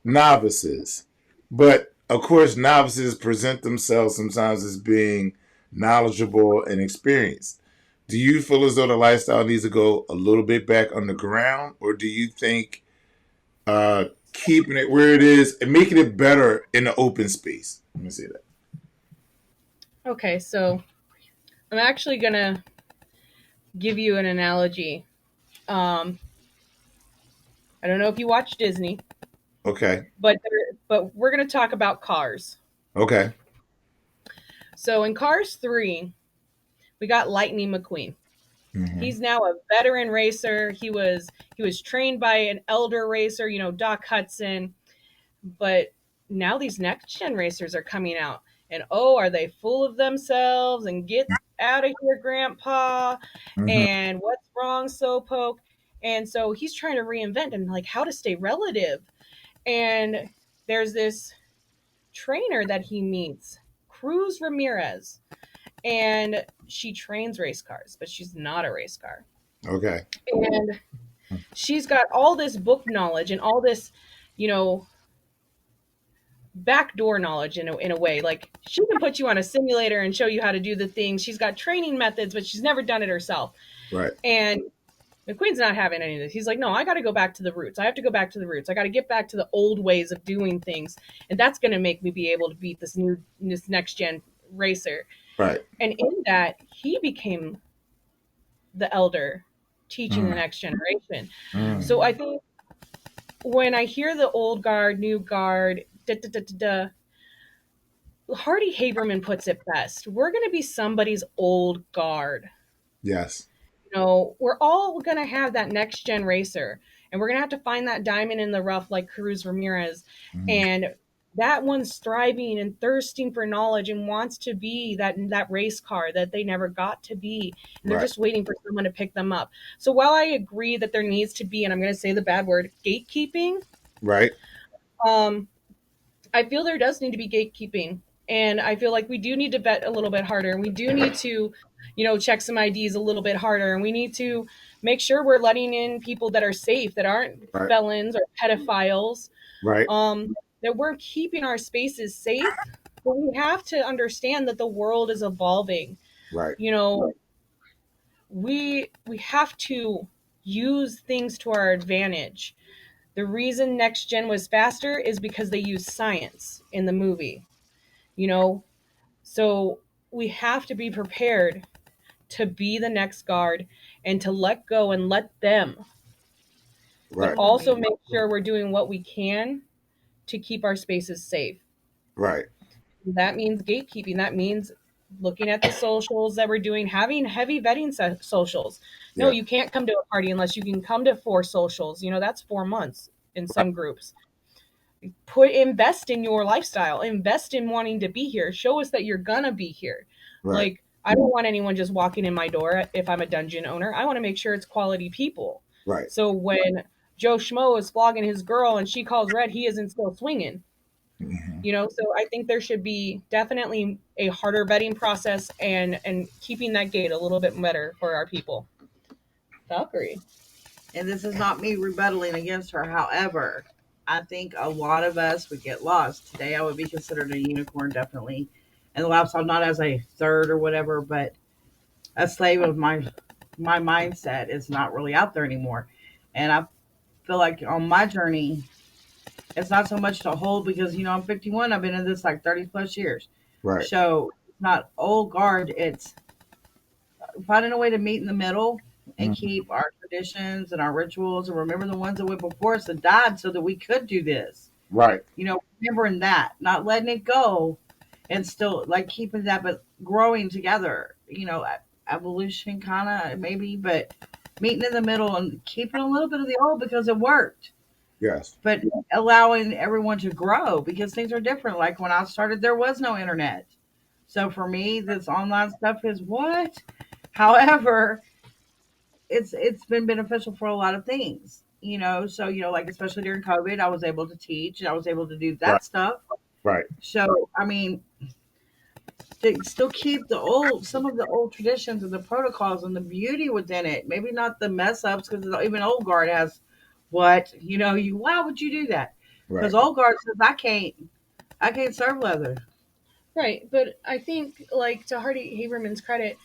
novices. But of course, novices present themselves sometimes as being knowledgeable and experienced. Do you feel as though the lifestyle needs to go a little bit back underground, or do you think keeping it where it is and making it better in the open space? Let me say that.
Okay, so I'm actually gonna give you an analogy. Um, I don't know if you watch Disney,
Okay.
but we're gonna talk about Cars.
Okay.
So in Cars 3, we got Lightning McQueen.
Mm-hmm.
He's now a veteran racer. He was trained by an elder racer, Doc Hudson. But now these next gen racers are coming out, and oh, are they full of themselves? And get out of here, Grandpa!
Mm-hmm.
And what's wrong, Slowpoke? And so he's trying to reinvent and like how to stay relative. And there's this trainer that he meets, Cruz Ramirez, and she trains race cars, but she's not a race car.
Okay.
And she's got all this book knowledge and all this, you know, backdoor knowledge in a way. Like she can put you on a simulator and show you how to do the things. She's got training methods, but she's never done it herself.
Right.
And McQueen's not having any of this. He's like, no, I got to go back to the roots. I have to go back to the roots. I got to get back to the old ways of doing things, and that's going to make me be able to beat this next gen racer.
Right.
And in that, he became the elder, teaching the next generation. So I think when I hear the old guard, new guard, Hardy Haberman puts it best. We're going to be somebody's old guard.
Yes.
We're all going to have that next gen racer, and we're going to have to find that diamond in the rough like Cruz Ramirez. And that one's thriving and thirsting for knowledge and wants to be that race car that they never got to be. And they're just waiting for someone to pick them up. So while I agree that there needs to be, and I'm going to say the bad word, gatekeeping.
Right.
I feel there does need to be gatekeeping. And I feel like we do need to vet a little bit harder. And we do need to, check some IDs a little bit harder. And we need to make sure we're letting in people that are safe, that aren't felons or pedophiles.
Right.
That we're keeping our spaces safe. But we have to understand that the world is evolving.
Right.
We have to use things to our advantage. The reason Next Gen was faster is because they used science in the movie. So we have to be prepared to be the next guard and to let go and let them. But also make sure we're doing what we can to keep our spaces safe.
Right.
That means gatekeeping. That means looking at the socials that we're doing, having heavy vetting socials. No, you can't come to a party unless you can come to 4 socials. That's 4 months in some groups. Invest in your lifestyle, invest in wanting to be here. Show us that you're gonna be here. Like, I don't want anyone just walking in my door if I'm a dungeon owner. I want to make sure it's quality people.
Right.
So when Joe Schmo is flogging his girl and she calls red, he isn't still swinging. So I think there should be definitely a harder vetting process and keeping that gate a little bit better for our people. Valkyrie.
And this is not me rebuttaling against her. However, I think a lot of us would get lost. Today I would be considered a unicorn, definitely. And the lifestyle, not as a third or whatever, but a slave of my mindset is not really out there anymore. And I feel like on my journey, it's not so much to hold because, I'm 51. I've been in this like 30 plus years.
Right.
So it's not old guard. It's finding a way to meet in the middle and keep our traditions and our rituals and remember the ones that went before us and died so that we could do this.
Right.
Remembering that, not letting it go and still like keeping that, but growing together, evolution kind of maybe, but meeting in the middle and keeping a little bit of the old because it worked.
Yes.
But allowing everyone to grow because things are different. Like when I started, there was no internet. So for me, this online stuff is what. However, it's been beneficial for a lot of things. So like especially during COVID, I was able to teach. I was able to do
Right.
that stuff.
Right.
So I mean, to still keep some of the old traditions and the protocols and the beauty within it. Maybe not the mess ups, because even old guard has what you. Why would you do that? Because
Right.
old guard says I can't serve leather.
Right, but I think, like, to Hardy Haberman's credit,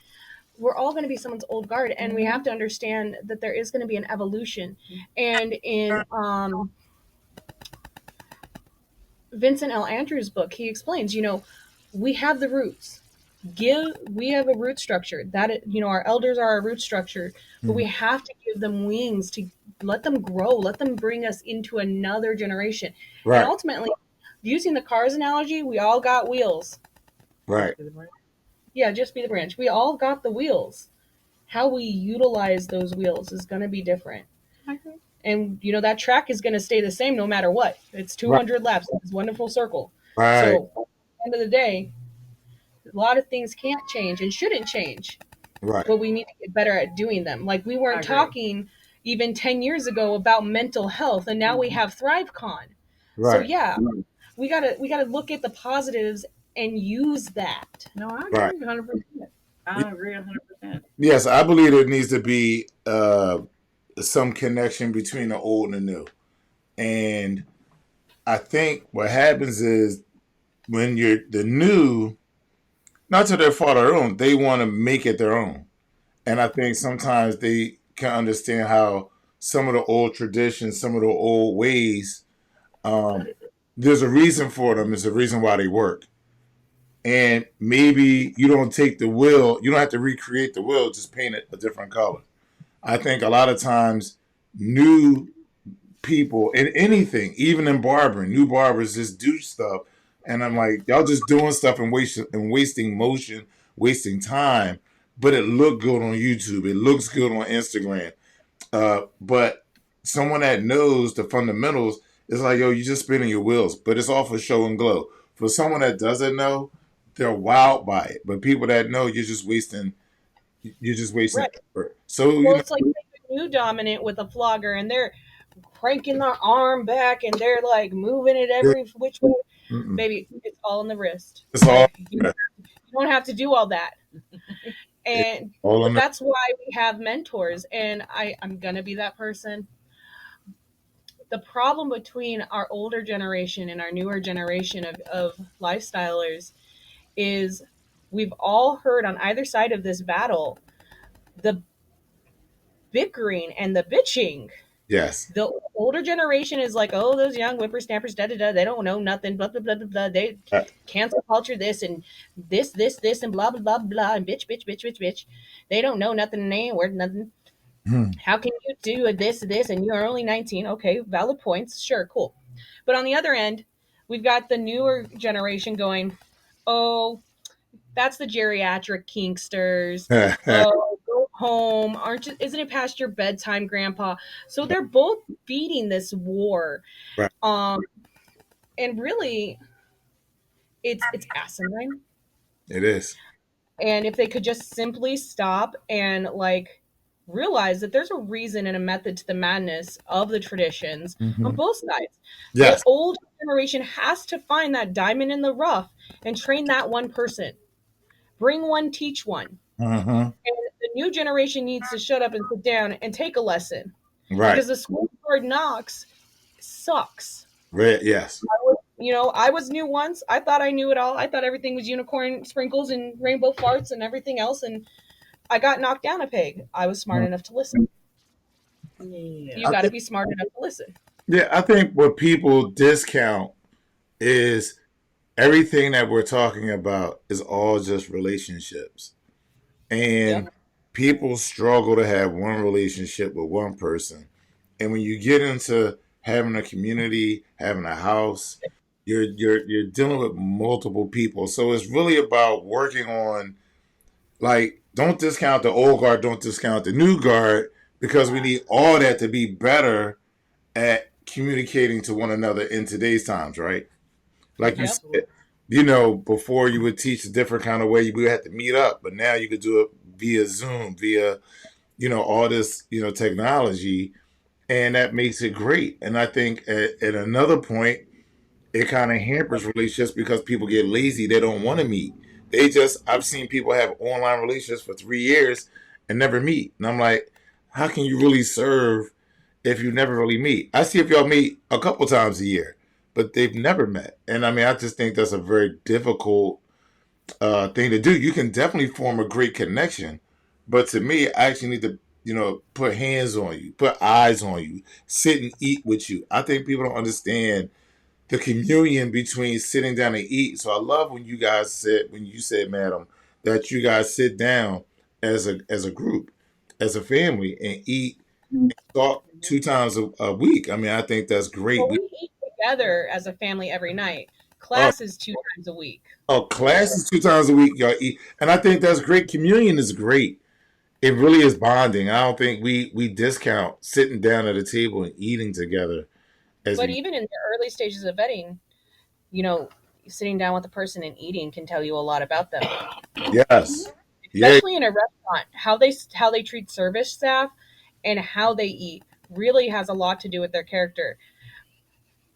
we're all going to be someone's old guard, and we have to understand that there is going to be an evolution. And in Vincent L. Andrews' book, he explains, we have the roots. We have a root structure that our elders are our root structure, but we have to give them wings to let them grow, let them bring us into another generation. And
Right.
ultimately, using the cars analogy, we all got wheels.
Right.
Yeah, just be the branch. We all got the wheels. How we utilize those wheels is going to be different.
Okay.
And that track is going to stay the same no matter what. It's 200 laps. It's a wonderful circle.
Right.
So at the end of the day, a lot of things can't change and shouldn't change.
Right.
But we need to get better at doing them. Like, we weren't talking even 10 years ago about mental health, and now we have ThriveCon.
Right.
So yeah, we gotta look at the positives and use that.
No, I agree 100%. I agree 100%.
Yes, I believe there needs to be some connection between the old and the new. And I think what happens is when you're the new, not to their fault of their own, they want to make it their own. And I think sometimes they can understand how some of the old traditions, some of the old ways, there's a reason for them. There's a reason why they work. And maybe you don't take the wheel, you don't have to recreate the wheel, just paint it a different color. I think a lot of times new people in anything, even in barbering, new barbers just do stuff. And I'm like, y'all just doing stuff and wasting motion, wasting time. But it looked good on YouTube. It looks good on Instagram. But someone that knows the fundamentals is like, yo, you're just spinning your wheels. But it's all for show and glow. For someone that doesn't know, they're wowed by it. But people that know, you're just wasting.
Right.
Effort. So
well, it's like a new dominant with a flogger, and they're cranking their arm back, and they're like moving it every which way. Baby, it's all in the wrist.
It's all.
You don't have to do all that. And but that's why we have mentors, and I'm gonna be that person. The problem between our older generation and our newer generation of lifestylers is we've all heard on either side of this battle the bickering and the bitching.
Yes.
The older generation is like, oh, those young whippersnappers, da da da, they don't know nothing, blah blah blah blah blah. They cancel culture this and this and blah blah blah blah and bitch bitch bitch bitch bitch. They don't know nothing and they ain't worth nothing. How can you do this and you're only 19? Okay, valid points, sure, cool. But on the other end, we've got the newer generation going, oh, that's the geriatric kinksters. Oh, go home. Isn't it past your bedtime, Grandpa? So they're both feeding this war.
Right.
And really, it's asinine.
It is.
And if they could just simply stop and realize that there's a reason and a method to the madness of the traditions on both sides.
Yes.
The old generation has to find that diamond in the rough and train that one person. Bring one, teach one. And the new generation needs to shut up and sit down and take a lesson.
Right.
Because the school of hard knocks sucks.
Right. Yes.
I was new once. I thought I knew it all. I thought everything was unicorn sprinkles and rainbow farts and everything else. And I got knocked down a peg. I was smart enough to listen. Yeah. You got to be smart enough to listen.
Yeah, I think what people discount is everything that we're talking about is all just relationships. And people struggle to have one relationship with one person. And when you get into having a community, having a house, you're dealing with multiple people. So it's really about working on, don't discount the old guard, don't discount the new guard, because we need all that to be better at communicating to one another in today's times, right? Like you said, before you would teach a different kind of way, we would have to meet up, but now you could do it via Zoom, via, all this, technology, and that makes it great. And I think at another point, it kind of hampers relationships because people get lazy. They don't want to meet. I've seen people have online relationships for 3 years and never meet. And I'm like, how can you really serve if you never really meet? I see if y'all meet a couple times a year, but they've never met. And I mean, I just think that's a very difficult thing to do. You can definitely form a great connection, but to me, I actually need to, put hands on you, put eyes on you, sit and eat with you. I think people don't understand the communion between sitting down and eat. So I love when you said, madam, that you guys sit down as a group, as a family, and eat and talk 2 times a week. I mean, I think that's great.
Well, we eat together as a family every night.
Oh,
Class is 2 times a week.
class is 2 times a week, y'all eat. And I think that's great. Communion is great. It really is bonding. I don't think we discount sitting down at a table and eating together as
But
we
even in the early stages of vetting, you know, sitting down with a person and eating can tell you a lot about them.
yes. Yeah,
Especially in a restaurant, how they treat service staff and how they eat really has a lot to do with their character.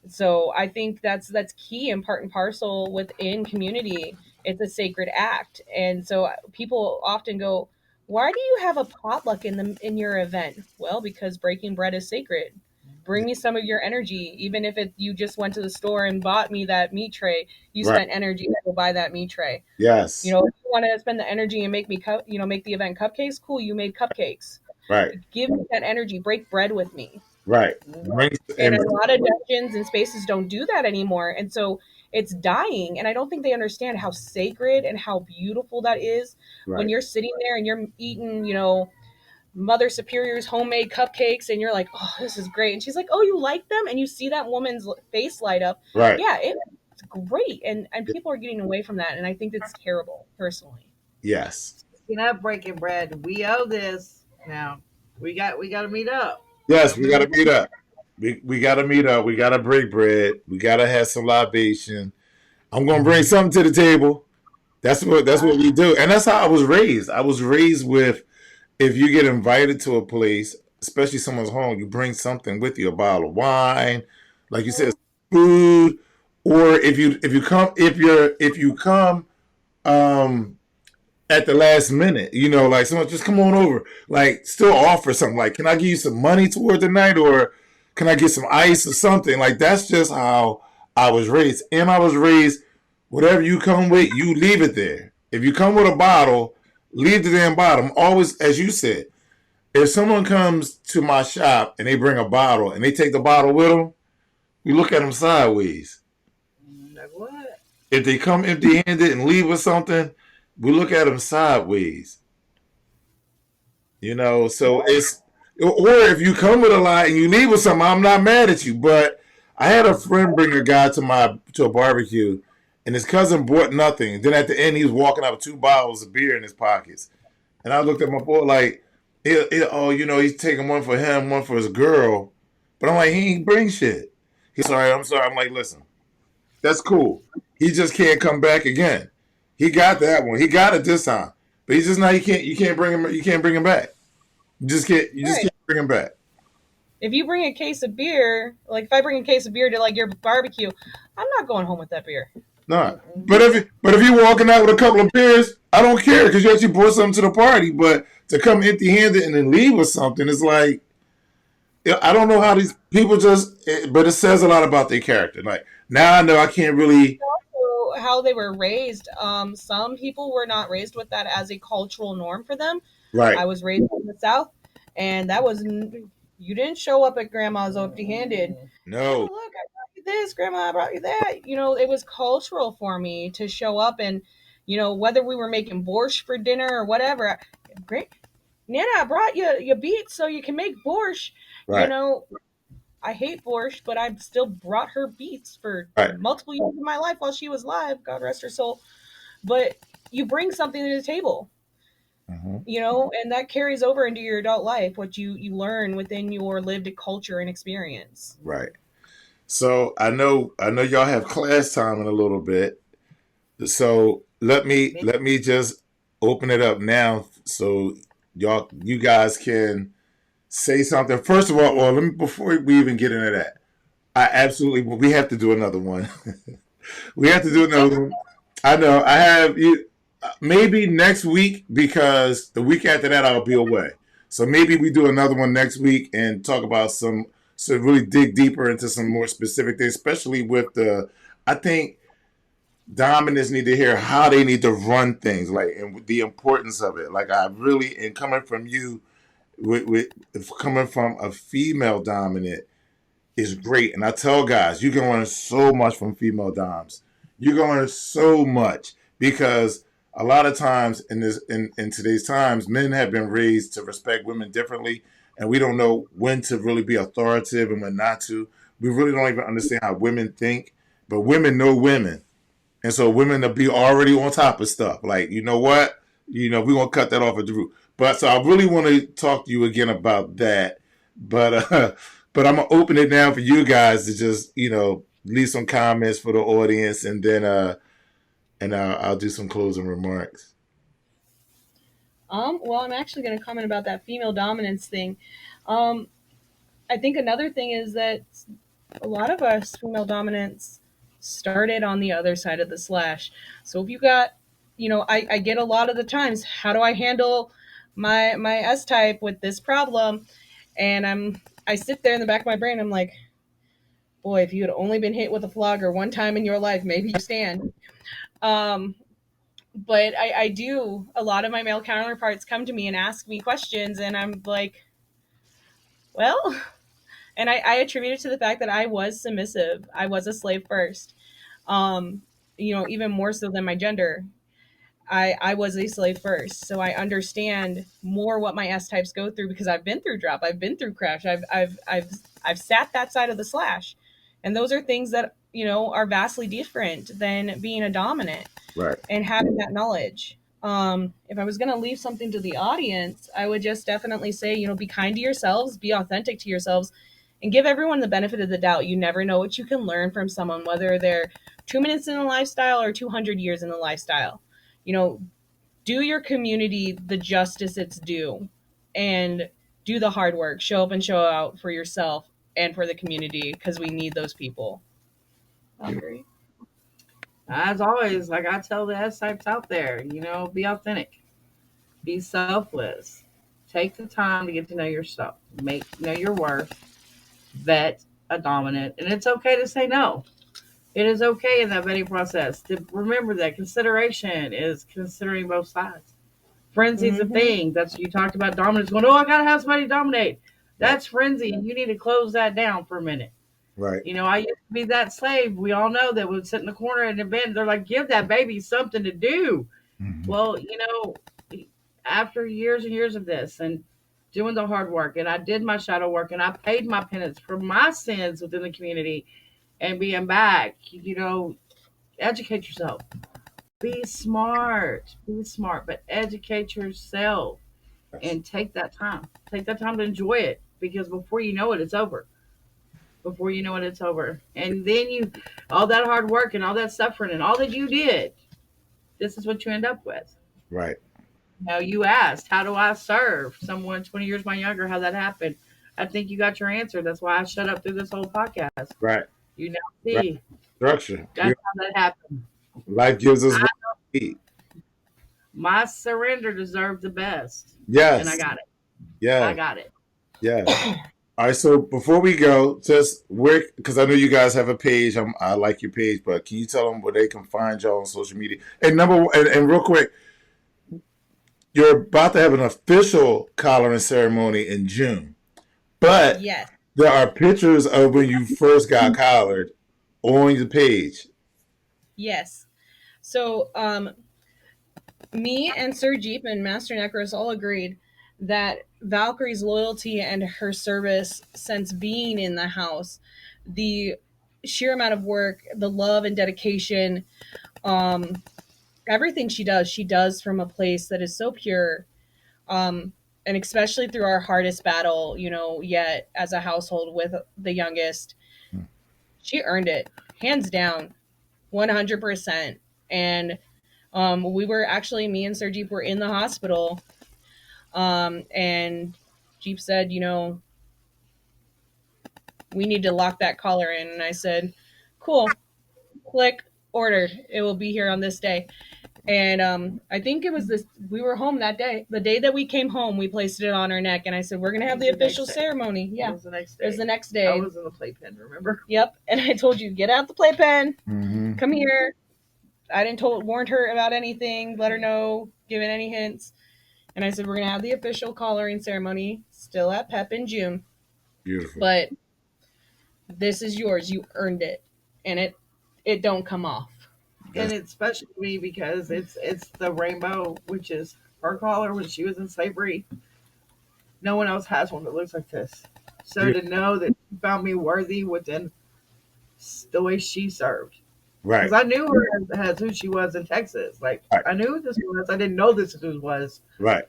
So I think that's key and part and parcel within community. It's a sacred act, and so people often go, "Why do you have a potluck in your event?" Well, because breaking bread is sacred. Bring me some of your energy, even if you just went to the store and bought me that meat tray. You
right.
spent energy to go buy that meat tray.
Yes.
If you want to spend the energy and make me make the event cupcakes. Cool, you made cupcakes.
Right.
Give me that energy. Break bread with me.
Right. Bring
And
and
a lot of dungeons and spaces don't do that anymore. And so it's dying. And I don't think they understand how sacred and how beautiful that is when
right.
you're sitting there and you're eating, Mother Superior's homemade cupcakes and you're like, oh, this is great. And she's like, oh, you like them? And you see that woman's face light up.
Right.
Yeah, it's great. And people are getting away from that. And I think it's terrible, personally.
Yes.
Breaking bread. We owe this now. We got to meet up.
Yes, we gotta meet up. We gotta meet up. We gotta break bread. We gotta have some libation. I'm gonna bring something to the table. That's what we do. And that's how I was raised. I was raised with, if you get invited to a place, especially someone's home, you bring something with you, a bottle of wine, like you said, food, or if you come um at the last minute, like someone just come on over, like still offer something, like, can I give you some money toward the night, or can I get some ice or something? Like, that's just how I was raised. And I was raised, whatever you come with, you leave it there. If you come with a bottle, leave the damn bottle. Always, as you said, if someone comes to my shop and they bring a bottle and they take the bottle with them, we look at them sideways.
Like what?
If they come empty-handed and leave with something, we look at them sideways. So or if you come with a lot and you leave with something, I'm not mad at you. But I had a friend bring a guy to a barbecue, and his cousin bought nothing. Then at the end, he was walking out with 2 bottles of beer in his pockets, and I looked at my boy like, he's taking one for him, one for his girl. But I'm like, he ain't bring shit. He's sorry. I'm sorry. I'm like, listen, that's cool. He just can't come back again. He got that one. He got it this time. But he's just not. You can't bring him. You can't bring him back. You just can't. You just
Right.
can't bring him back.
If you bring a case of beer, like if I bring a case of beer to like your barbecue, I'm not going home with that beer.
No. But if you're walking out with a couple of beers, I don't care because you actually brought something to the party. But to come empty-handed and then leave with something, it's like, I don't know how these people but it says a lot about their character. Like, now I know I can't really.
Also, how they were raised. Some people were not raised with that as a cultural norm for them.
Right.
I was raised in the South, and that was, you didn't show up at grandma's empty-handed.
No.
Oh, look, I brought you this, grandma, I brought you that. It was cultural for me to show up and, whether we were making borscht for dinner or whatever. Great. Nana, I brought you beets so you can make borscht.
Right.
I hate borscht, but I still brought her beets for
Right.
multiple years of my life while she was alive. God rest her soul. But you bring something to the table, and that carries over into your adult life, what you learn within your lived culture and experience.
Right. So I know y'all have class time in a little bit. So let me just open it up now so you guys can say something. First of all, well, let me before we even get into that, I absolutely we have to do another one. We have to do another one. I know. I have you maybe next week because the week after that I'll be away. So maybe we do another one next week and talk about so really dig deeper into some more specific things, especially with the. I think dominants need to hear how they need to run things, like and the importance of it. Like I really, and coming from you, with coming from a female dominant is great. And I tell guys, you can learn so much from female doms. You can learn so much because a lot of times in today's times, men have been raised to respect women differently, and we don't know when to really be authoritative and when not to. We really don't even understand how women think, but women know women, and so women will be already on top of stuff. Like, you know what? We're going to cut that off at the root. But so I really want to talk to you again about that. But but I'm going to open it now for you guys to just, leave some comments for the audience, and then I'll do some closing remarks.
Well, I'm actually going to comment about that female dominance thing. Um, I think another thing is that a lot of us female dominants started on the other side of the slash. So if you got, I get a lot of the times, how do I handle my S type with this problem? And I sit there in the back of my brain, I'm like, boy, if you had only been hit with a flogger one time in your life, maybe you stand. Um, but I do, a lot of my male counterparts come to me and ask me questions, and I'm like, well, and I attribute it to the fact that I was submissive. I was a slave first. Um, even more so than my gender. I was a slave first, so I understand more what my S types go through because I've been through drop, I've been through crash, I've sat that side of the slash, and those are things that are vastly different than being a dominant
Right.
and having that knowledge. If I was going to leave something to the audience, I would just definitely say, be kind to yourselves, be authentic to yourselves, and give everyone the benefit of the doubt. You never know what you can learn from someone, whether they're 2 minutes in the lifestyle or 200 years in the lifestyle. You know, do your community the justice it's due and do the hard work. Show up and show out for yourself and for the community because we need those people. Valkyrie.
As always, like I tell the S types out there, be authentic, be selfless, take the time to get to know yourself, know your worth, vet a dominant, and it's okay to say no. It is okay in that vetting process to remember that consideration is considering both sides. Frenzy's a
Mm-hmm.
thing. That's you talked about dominance going, oh, I gotta have somebody dominate. That's frenzy, and you need to close that down for a minute.
Right.
I used to be that slave. We all know that would sit in the corner in the bed. They're like, give that baby something to do.
Mm-hmm.
Well, after years and years of this and doing the hard work, and I did my shadow work, and I paid my penance for my sins within the community and being back, educate yourself. Be smart, but educate yourself
Yes.
and take that time. Take that time to enjoy it because before you know it, it's over. Before you know it, it's over. And then all that hard work and all that suffering and all that you did, this is what you end up with.
Right.
You asked, how do I serve someone 20 years my younger? How that happened? I think you got your answer. That's why I shut up through this whole podcast.
Right.
You now
Right.
see
Structure.
that's how that happened.
Life gives us
I,
what we need.
my surrender deserved the best, and I
Yes.
got it. I
Yes.
got it.
Yes. All right. So before we go, just where, because I know you guys have a page. I like your page, but can you tell them where they can find y'all on social media? And number one, and real quick, you're about to have an official collaring ceremony in June, but
Yes.
there are pictures of when you first got collared on the page.
Yes. So, me and Sir Jeep and Master Necros all agreed that Valkyrie's loyalty and her service since being in the house, the sheer amount of work, the love and dedication, um, everything she does from a place that is so pure. And especially through our hardest battle, yet as a household with the youngest, she earned it, hands down, 100%. And we were actually, me and Sir Jeep were in the hospital. And Jeep said, you know, we need to lock that collar in. And I said, cool, click, ordered. It will be here on this day. And I think it was this, we were home that day. The day that we came home, we placed it on our neck. And I said, we're going to have the official ceremony. Yeah.
It was the next day.
It was the next day.
I was in the playpen, remember?
Yep. And I told you, get out the playpen.
Mm-hmm.
Come here. I didn't warn her about anything, let her know, given any hints. And I said, we're going to have the official collaring ceremony still at PEP in June.
Beautiful.
But this is yours. You earned it. And it don't come off.
And it's special to me because it's the rainbow, which is her collar when she was in slavery. No one else has one that looks like this. So to know that she found me worthy within the way she served.
Right.
Because I knew her as who she was in Texas. Like,
right.
I knew who this was. I didn't know this who it was.
Right.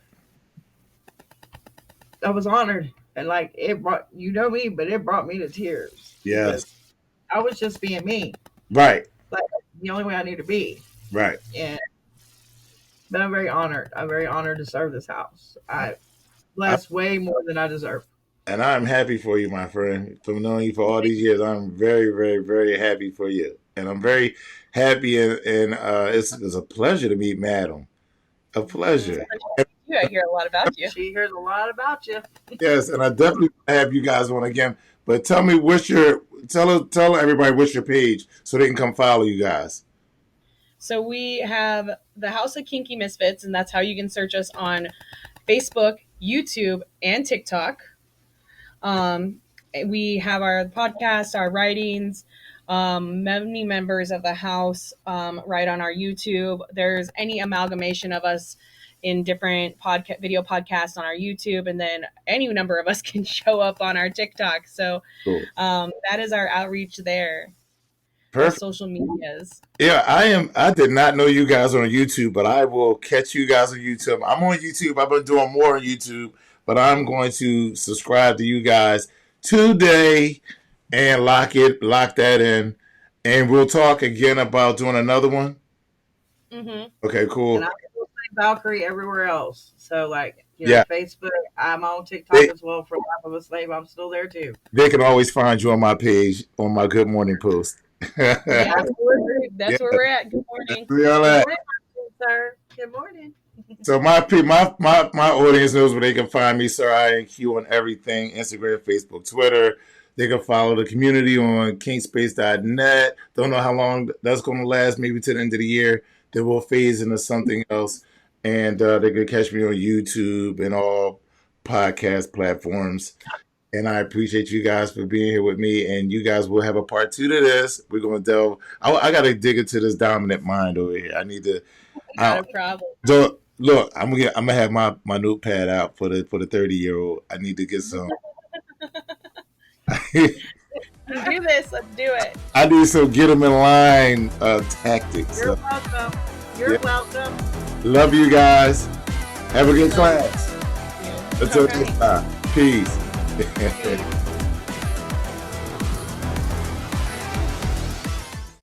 I was honored. And, like, it brought, you know me, but it brought me to tears.
Yes.
I was just being me.
Right.
Like, the only way I need to be.
Right.
But I'm very honored. I'm very honored to serve this house. I bless way more than I deserve.
And I'm happy for you, my friend. From knowing you for all these years, I'm very, very, very happy for you. And I'm very happy, and it's a pleasure to meet Madam. A pleasure.
I hear a lot about you.
She hears a lot about you.
Yes, and I definitely have you guys on again. But tell me tell everybody what's your page so they can come follow you guys.
So we have the House of Kinky Misfits, and that's how you can search us on Facebook, YouTube, and TikTok. We have our podcast, our writings, many members of the house write on our YouTube. There's any amalgamation of us in different video podcasts on our YouTube, and then any number of us can show up on our TikTok. So cool. That is our outreach there. Perfect. Social medias.
Yeah, I did not know you guys on YouTube, but I will catch you guys on YouTube. I'm on YouTube. I've been doing more on YouTube, but I'm going to subscribe to you guys today and lock that in. And we'll talk again about doing another one.
Mm-hmm.
Okay, cool.
And I'm Slave Valkyrie everywhere else. So, like, Facebook, I'm on TikTok as well for Life of a Slave. I'm still there too.
They can always find you on my page, on my Good Morning post.
That's where we're at. Good morning.
Good morning, sir. Good morning.
So my audience knows where they can find me, Sir INQ, on everything: Instagram, Facebook, Twitter. They can follow the community on kinkspace.net. Don't know how long that's going to last. Maybe to the end of the year, then we'll phase into something else. And they can catch me on YouTube and all podcast platforms. And I appreciate you guys for being here with me. And you guys will have a part 2 to this. We're going to delve. I got to dig into this dominant mind over here. I need to.
Not a problem.
So, look, I'm gonna have my notepad out for the 30-year-old. I need to get some.
Let's do this. Let's do it.
I need some get them in line tactics.
You're welcome. You're welcome.
Love you guys. Have a good class. Until next time. Peace.